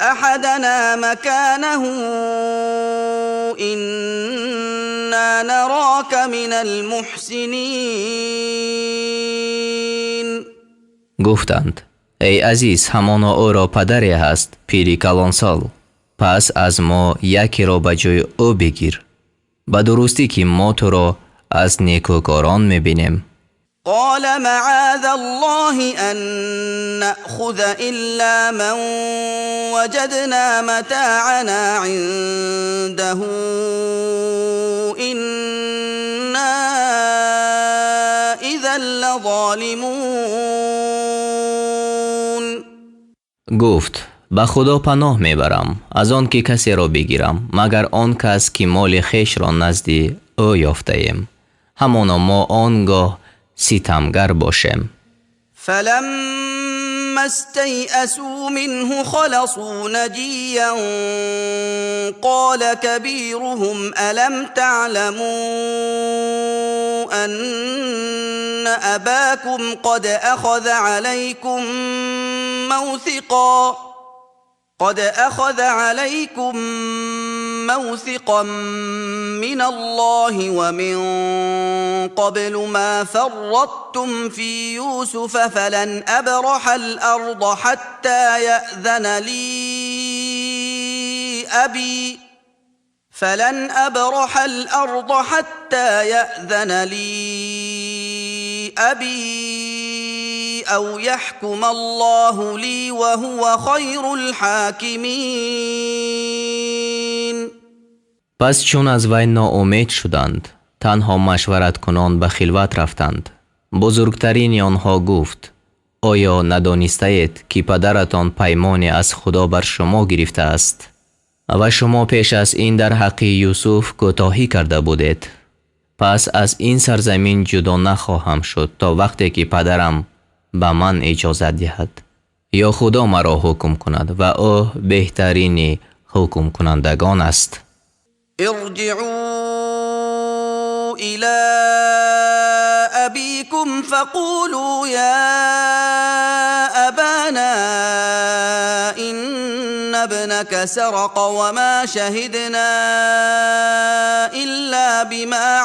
أحدنا مكانه إنا نراك من المحسنين. گفتند ای عزیز همانا او را پدری هست پیری کلانسال، پس از ما یکی را به جای او بگیر، به درستی که ما تو را از نیکوکاران میبینیم. قال معاذ الله أن نأخذ إلا من وجدنا متاعنا عنده إنا إذا لظالمون. گفت به خدا پناه میبرم از آن که کسی را بگیرم مگر آن کس که مال خیش را نزد او یافته ایم، همانا ما آنگاه ستمگر باشیم. فلما استيئسوا منه خلصوا نجيا قال كبيرهم ألم تعلموا أن أباكم قد أخذ عليكم موثقا قد أخذ عليكم موثقا من الله ومن قبل ما فرطتم في يوسف فلن أبرح الأرض حتى يأذن لي أبي أو يحكم الله لي وهو خير الحاکمین. پس چون از وی ناامید شدند تنها مشورت کنان به خلوت رفتند. بزرگترین آنها گفت آیا ندانسته اید که پدرتان پیمانی از خدا بر شما گرفته است و شما پیش از این در حق یوسف کوتاهی کرده بودید؟ پس از این سرزمین جدا نخواهم شد تا وقتی که پدرم به من اجازت دهد یا خدا مرا حکم کند و او بهترین حکم کنندگان است. ارجعوا إلى أبيكم فقولوا يا أبانا إن ابنك سرق وما شهدنا إلا بما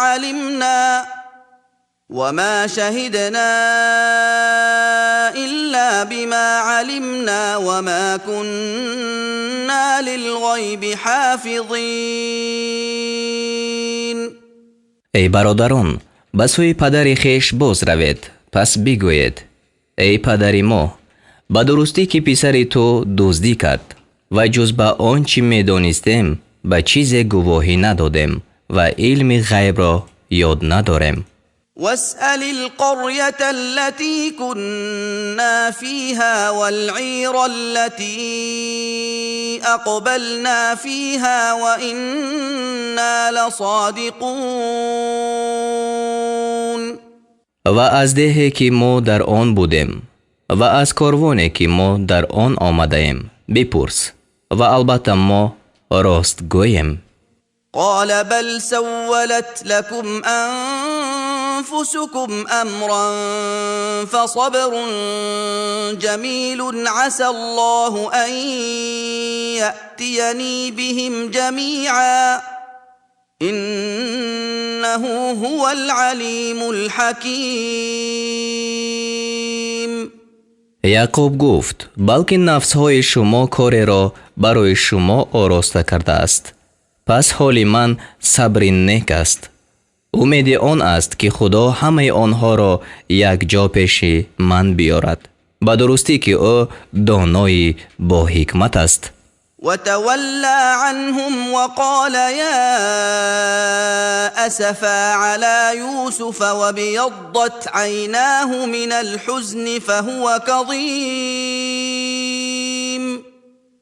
علمنا وما كنا للغيب حافظين. ای برادران، به سوی پدر خیش باز روید. پس بگوید ای پدر ما، به درستی که پسر تو دزدی کرد و جز به آنچه می دانستیم به چیز گواهی ندادیم و علم غیب را یاد نداریم. واسأل القرية التي كنا فيها والعير التي أقبلنا فيها وإنا لصادقون. و از دهی که ما در آن بودیم و از کاروانی که ما در آن آمده ایم بپرس و البته ما راست گوییم. قال بل سولت لكم أنفسكم أمرا فصبر جميل عسى الله أن يأتيني بهم جميعا إنه هو العليم الحكيم. یعقوب گفت بلکه نفسهای شما کار را برای شما آراسته کرده است، پس حال من صبر نیک است. امید آن است که خدا همه آنها را یک جا پیش من بیارد، به درستی که او دانای با حکمت است. وتولى عنهم وقال يا أسفا على يوسف وابيضت عيناه من الحزن فهو كظيم.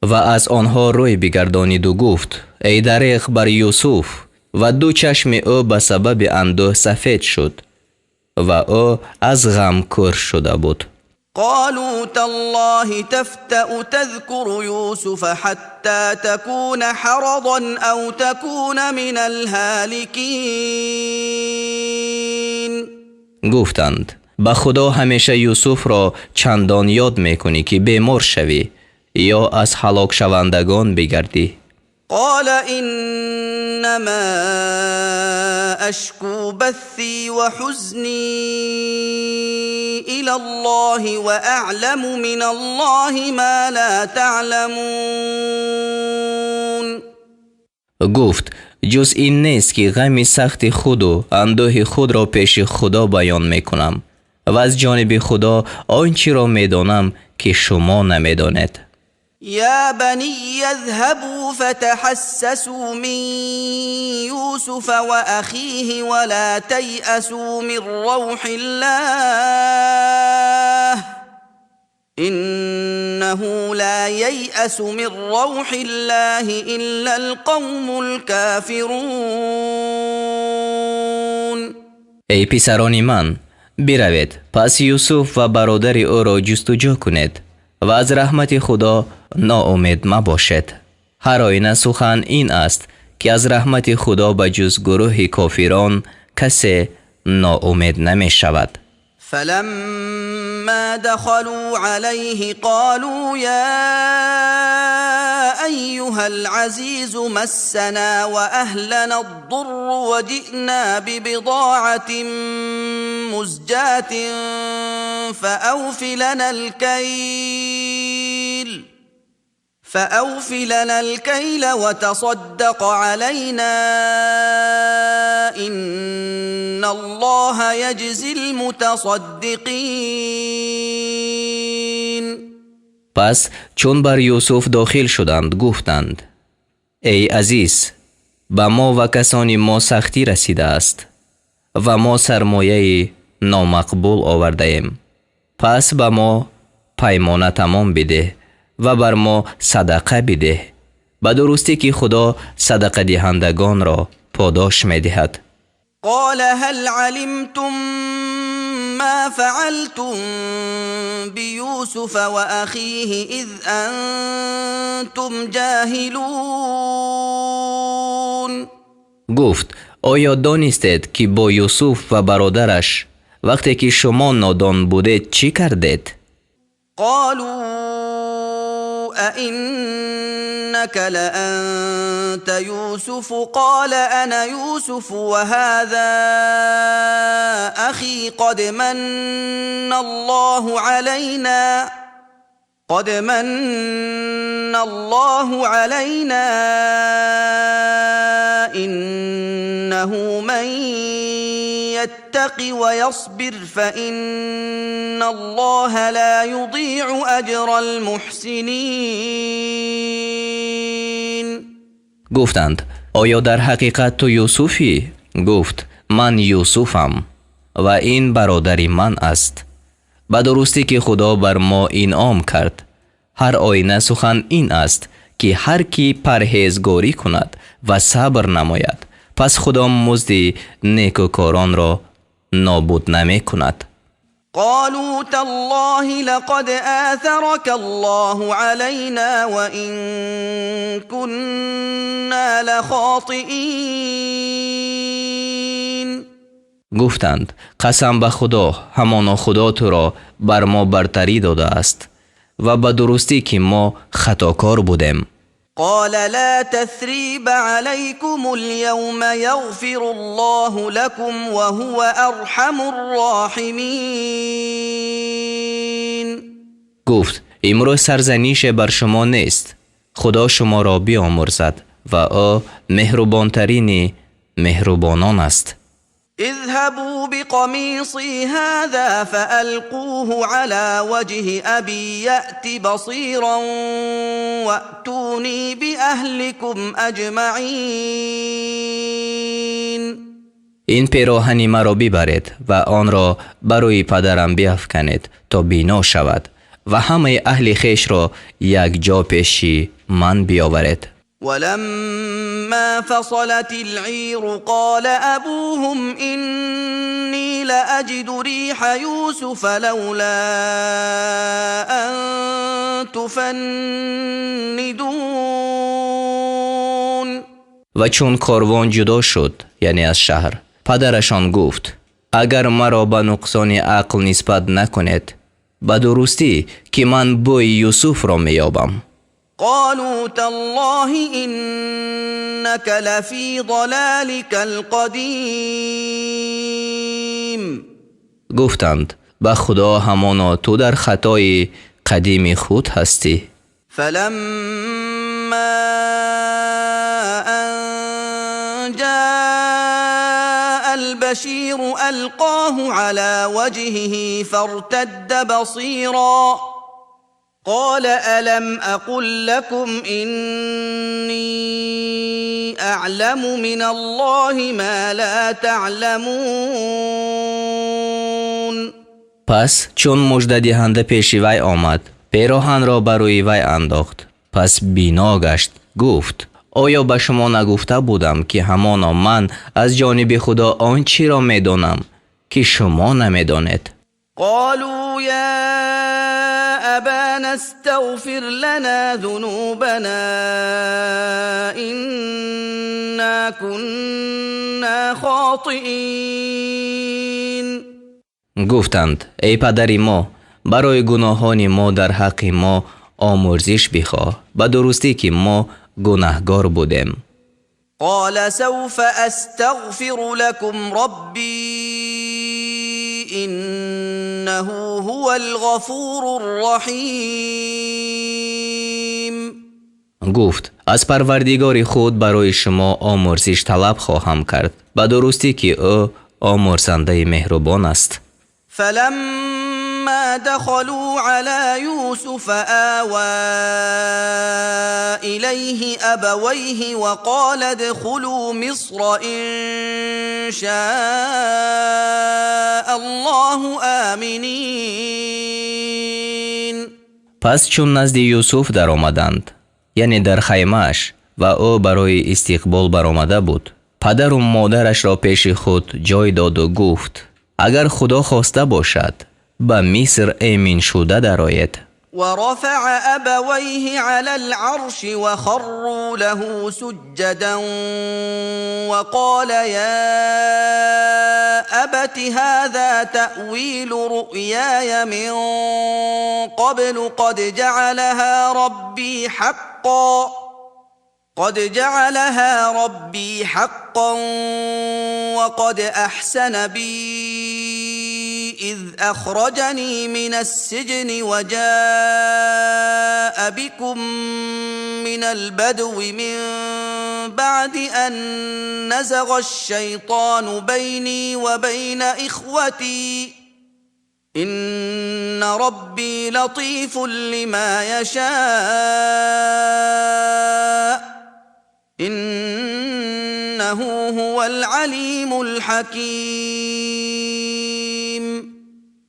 و از آنها روی بگردانید و گفت ای دریغ بر یوسف، و دو چشم او به سبب اندوه سفید شد و او از غم کور شده بود. قالوا تالله تفتأ تذكر يوسف حتى تكون حرضا أو تكون من الهالكين. گفتند به خدا همیشه یوسف را چندان یاد میکنی که بیمار شوی یا از هلاک شوندگان بگردی. قال انما اشكو بثي وحزني الى الله واعلم من الله ما لا تعلمون. گفت جز این نیست که غم سخت خود و اندوه خود را پیش خدا بیان میکنم و از جانب خدا آنچه را میدانم که شما نمیدانید. يا بني يذهبوا فتحسسوا من يوسف وأخيه ولا تيأسوا من روح الله إنه لا ييأس من روح الله إلا القوم الكافرون. ای پسران من، بروید پس یوسف و برادر او را جستجو کنید و از رحمت خدا ناامید مباشید. هر آینه سخن این است که از رحمت خدا به جز گروه کافران کسی ناامید نمی شود. فلما دخلوا عليه قالوا يا أيها العزيز مسنا وأهلنا الضر وجئنا ببضاعة مزجاة فأوف لنا الكيل وتصدق علينا إن الله يجزي المتصدقين. پس چون بر یوسف داخل شدند گفتند ای عزیز به ما و کسان ما سختی رسیده است و ما سرمایه نامقبول آورده ایم. پس به ما پیمانه تمام بده و بر ما صدقه بده. به درستی که خدا صدقه دهندگان را پاداش می دهد. قال هل علمتم ما فعلتم بيوسف وأخيه إذ أنتم جاهلون. گفت آیا دانستید که با یوسف و برادرش وقتی که شما نادان بودید چی کردید؟ قالوا أئنك لأنت يوسف قال أنا يوسف وهذا أخي قد من الله علينا إنه من يتق ويصبر فإن الله لا يضيع أجر المحسنين. گفتند آیا در حقیقت تو یوسفی؟ گفت من یوسفم و این برادری من است. به درستی که خدا بر ما انعام کرد. هر آینه سخن این است که هر کی پرهیزگاری کند و صبر نماید پس خدا مزد نیکوکاران را نابود نمی کند. قالوا تالله لقد آثرك الله علينا وإن كنا لخاطئين. گفتند قسم به خدا همانا خدا تو را بر ما برتری داده است و به درستی که ما خطاکار بودیم. قال لا تثريب عليكم اليوم يغفر الله لكم وهو أرحم الراحمين. گفت امروز سرزنش بر شما نیست. خدا شما را بیامرزد و او مهربانترین مهربانان است. اذهبوا بقميصي هذا فألقوه على وجه أبي يأت بصيرا وأتوني بأهلكم أجمعين. این پیراهن مرا ببرید و آن را برای پدرم بیفکنید تا بینا شود و همه اهل خویش را یک جا پیش من بیاورید. ولما فصلت العير قال أبوهم إني لأجد ريح يوسف لولا أن تفندون. و چون کاروان جدا شد یعنی از شهر پدرشان گفت اگر مرا به نقصان عقل نسبت نکنید به درستی که من بوی یوسف را میابم. قالوا تالله إنك لفي ضلالك القديم. گفتند به خدا همانا تو در خطای قدیم خود هستی. فلما أن جاء البشير ألقاه على وجهه فارتد بصيرا قال ألم أقل لكم إني أعلم من الله ما لا تعلمون. پس چون مژده دهنده پیش وی آمد پیراهن را برای وی انداخت پس بینا گشت. گفت آیا به شما نگفته بودم که همانا من از جانب خدا آنچه را میدانم که شما نمیدانید. قالوا يا أبانا استغفر لنا ذنوبنا إنا كنا خاطئين. گفتند ای پدر ما برای گناهان ما در حق ما آمرزش بخواه به درستی که ما گناهگار بودیم. قال سوف استغفر لكم ربي انه هو الغفور الرحیم. گفت از پروردگار خود برای شما آمرزش طلب خواهم کرد، به درستی که او آمرزنده مهربان است. فلما دخلوا على يوسف آوى إليه أبويه وقال ادخلوا مصر إن شاء الله آمنين. پس چون نزد یوسف در آمدند، یعنی در خیمه‌اش، و او برای استقبال برآمده بود، پدر و مادرش را پیش خود جای داد و گفت اگر خدا خواسته باشد به مصر امین شده درآید. ورفع أبويه على العرش وخروا له سجدا وقال يا أبت هذا تأويل رؤياي من قبل قد جعلها ربي حقا وقد أحسن بي إذ أخرجني من السجن وجاء بكم من البدو من بعد أن نزغ الشيطان بيني وبين إخوتي إن ربي لطيف لما يشاء إنه هو العليم الحكيم.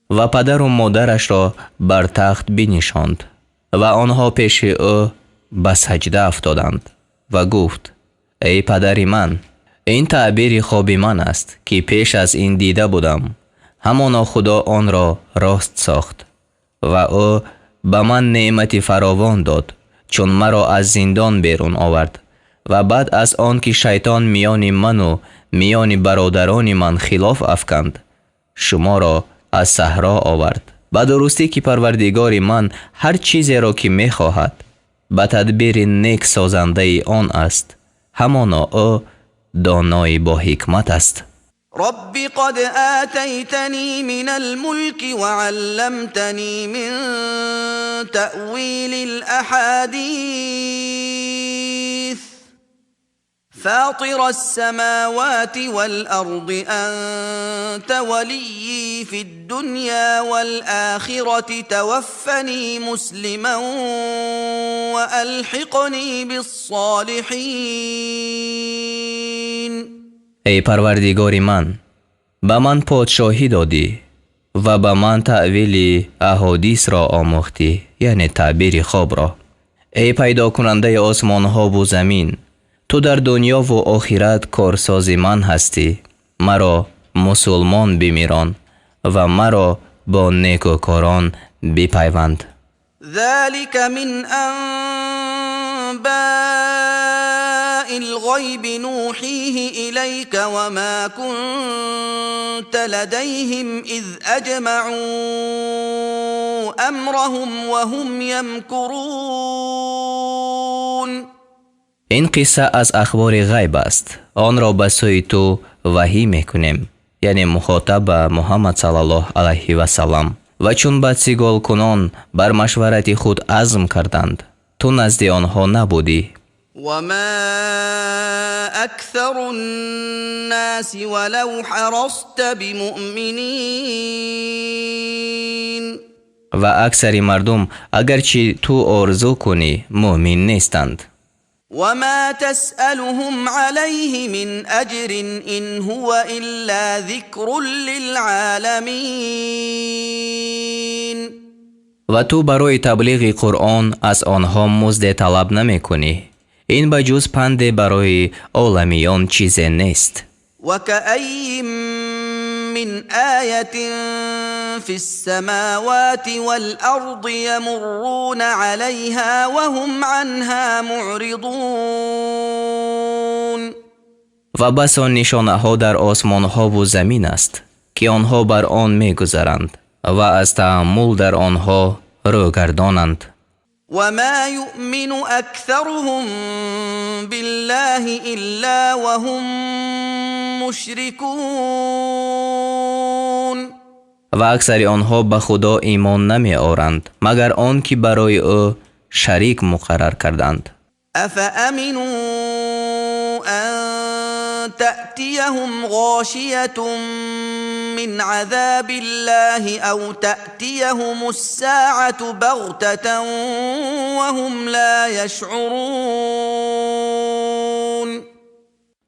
و پدر و مادرش را بر تخت بنشاند و آنها پیش او به سجده افتادند و گفت ای پدر من، این تعبیر خواب من است که پیش از این دیده بودم. همانا خدا آن را راست ساخت و او به من نعمت فراوان داد چون مرا از زندان بیرون آورد و بعد از آن که شیطان میان من و میان برادران من خلاف افکند شما را از صحرا آورد. به درستی که پروردگار من هر چیزی را که می خواهد به تدبیر نیک سازنده آن است. همانا او دانای با حکمت است. رب قد آتيتني من الملك وعلمتني من تأويل الأحاديث فاطر السماوات والأرض أنت وليي في الدنيا والآخرة توفني مسلما وألحقني بالصالحين. ای پروردگار من، به من پادشاهی دادی و به من تعویل احادیث را آموختی، یعنی تعبیر خواب را. ای پیدا کننده آسمان ها و زمین، تو در دنیا و آخرت کارساز من هستی. مرا مسلمان بمیران و مرا با نیکوکاران بپیوند. ذلك من أنباء الغيب نوحيه إليك وما كنت لديهم إذ أجمعوا أمرهم وهم يمكرون. این قصه از اخبار غیب است. آن را به سوی تو وحی میکنیم، یعنی مخاطب محمد صلی الله علیه و سلام. و چون بدسگال کنان بر مشورت خود عزم کردند تو نزد آنها نبودی. وما أكثر الناس ولو حرصت بمؤمنين. و اکثر مردم اگرچه تو آرزو کنی مؤمن نیستند. وما تسألهم عليه من أجر إن هو إلا ذكر للعالمين. و تو برای تبلیغ قرآن از آنها مزد طلب نمی کنی. این بجز پند برای عالمیان چیز نیست. وكأي من آية في السماوات والأرض يمرون عليها وهم عنها معرضون. و بس آن نشانه ها در آسمان ها و زمین است که آنها بر آن می گذرند و از تأمل در آنها رو گردانند. وما يؤمن أكثرهم بالله إلا وهم مشركون و اکثر آنها به خدا ایمان نمی آورند مگر آن که برای او شریک مقرر کردند. أفأمنوا أن تأتيهم غاشية من عذاب الله أو تأتيهم الساعة بغتة وهم لا يشعرون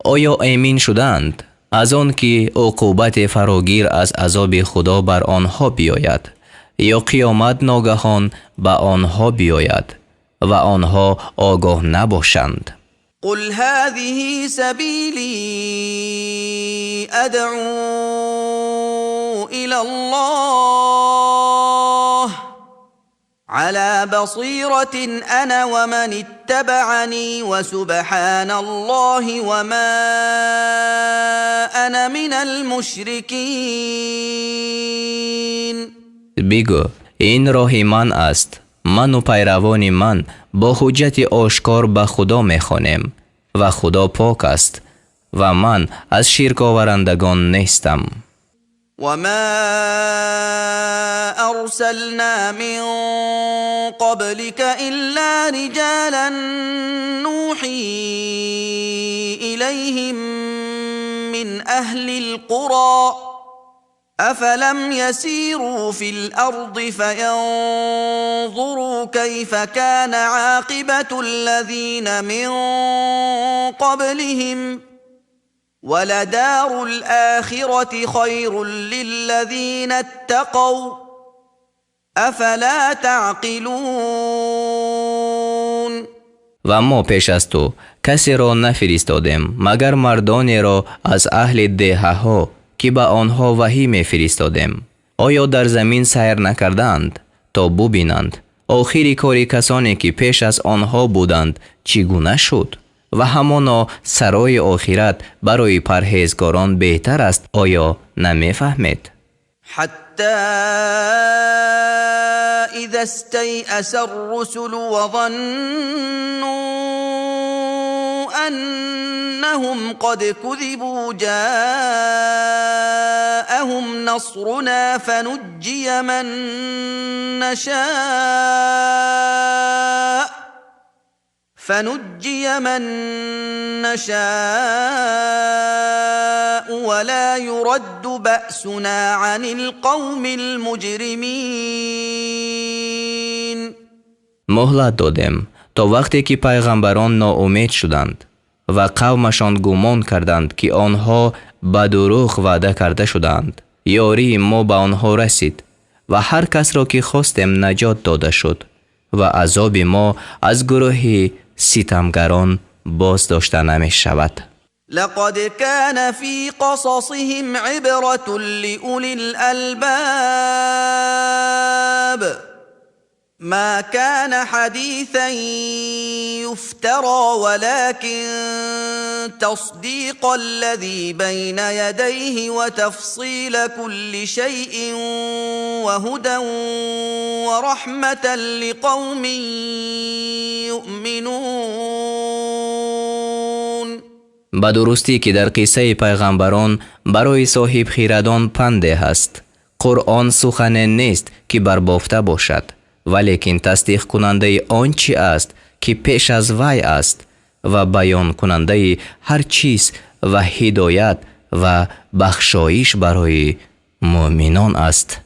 آیا امین شدند از آن که عقوبت فراگیر از عذاب خدا بر آنها بیاید یا قیامت ناگهان به آنها بیاید و آنها آگاه نباشند؟ قل هذه سبيلي أدعو إلى الله على بصيرة أنا ومن اتبعني وسبحان الله وما أنا من المشركين. بگو این راه من است، من و پیروان من با حجت آشکار به خدا میخوانیم و خدا پاک است و من از شرک آورندگان نیستم. وما أرسلنا من قبلك إلا رجالا نوحي إليهم من أهل القرى أفلم يسيروا في الأرض فينظروا كيف كان عاقبة الذين من قبلهم ولدار الآخرة خير للذين اتقوا أفلا تعقلون. و ما پیش از تو کسی را نفرستادیم مگر مردانی را از اهل دهه ها که به آنها وحی می فرستادیم. آیا در زمین سیر نکردند تا ببینند آخری کاری کسانی که پیش از آنها بودند چگونه شد و همانا سرای آخرت برای پرهیزگاران بهتر است؟ آیا نمی فهمید؟ حتی اذا استيأس الرسل وظنوا أنهم قد كذبوا جاءهم نصرنا فنجي من نشاء ولا يرد بأسنا عن القوم المجرمين. مهلت دادیم تا وقتی که پیغمبران ناامید شدند و قومشان گمان کردند که آنها به دروغ وعده کرده شدند، یاری ما به آنها رسید و هر کس را که خواستیم نجات داده شد و عذاب ما از گروه ستمگران باز داشته نمی شود. لقد كان في قصصهم عبرة لأولي الألباب ما كان حديثا يفترى ولكن تصديق الذي بين يديه وتفصيل كل شيء وهدى ورحمة لقوم يؤمنون. به درستی که در قصه پیغمبران برای صاحب خیردان پنده هست. قرآن سخن نیست که بربافته باشد، ولیکن تصدیق کننده آنچه است که پیش از وی است و بیان کننده هر چیز و هدایت و بخشایش برای مؤمنان است.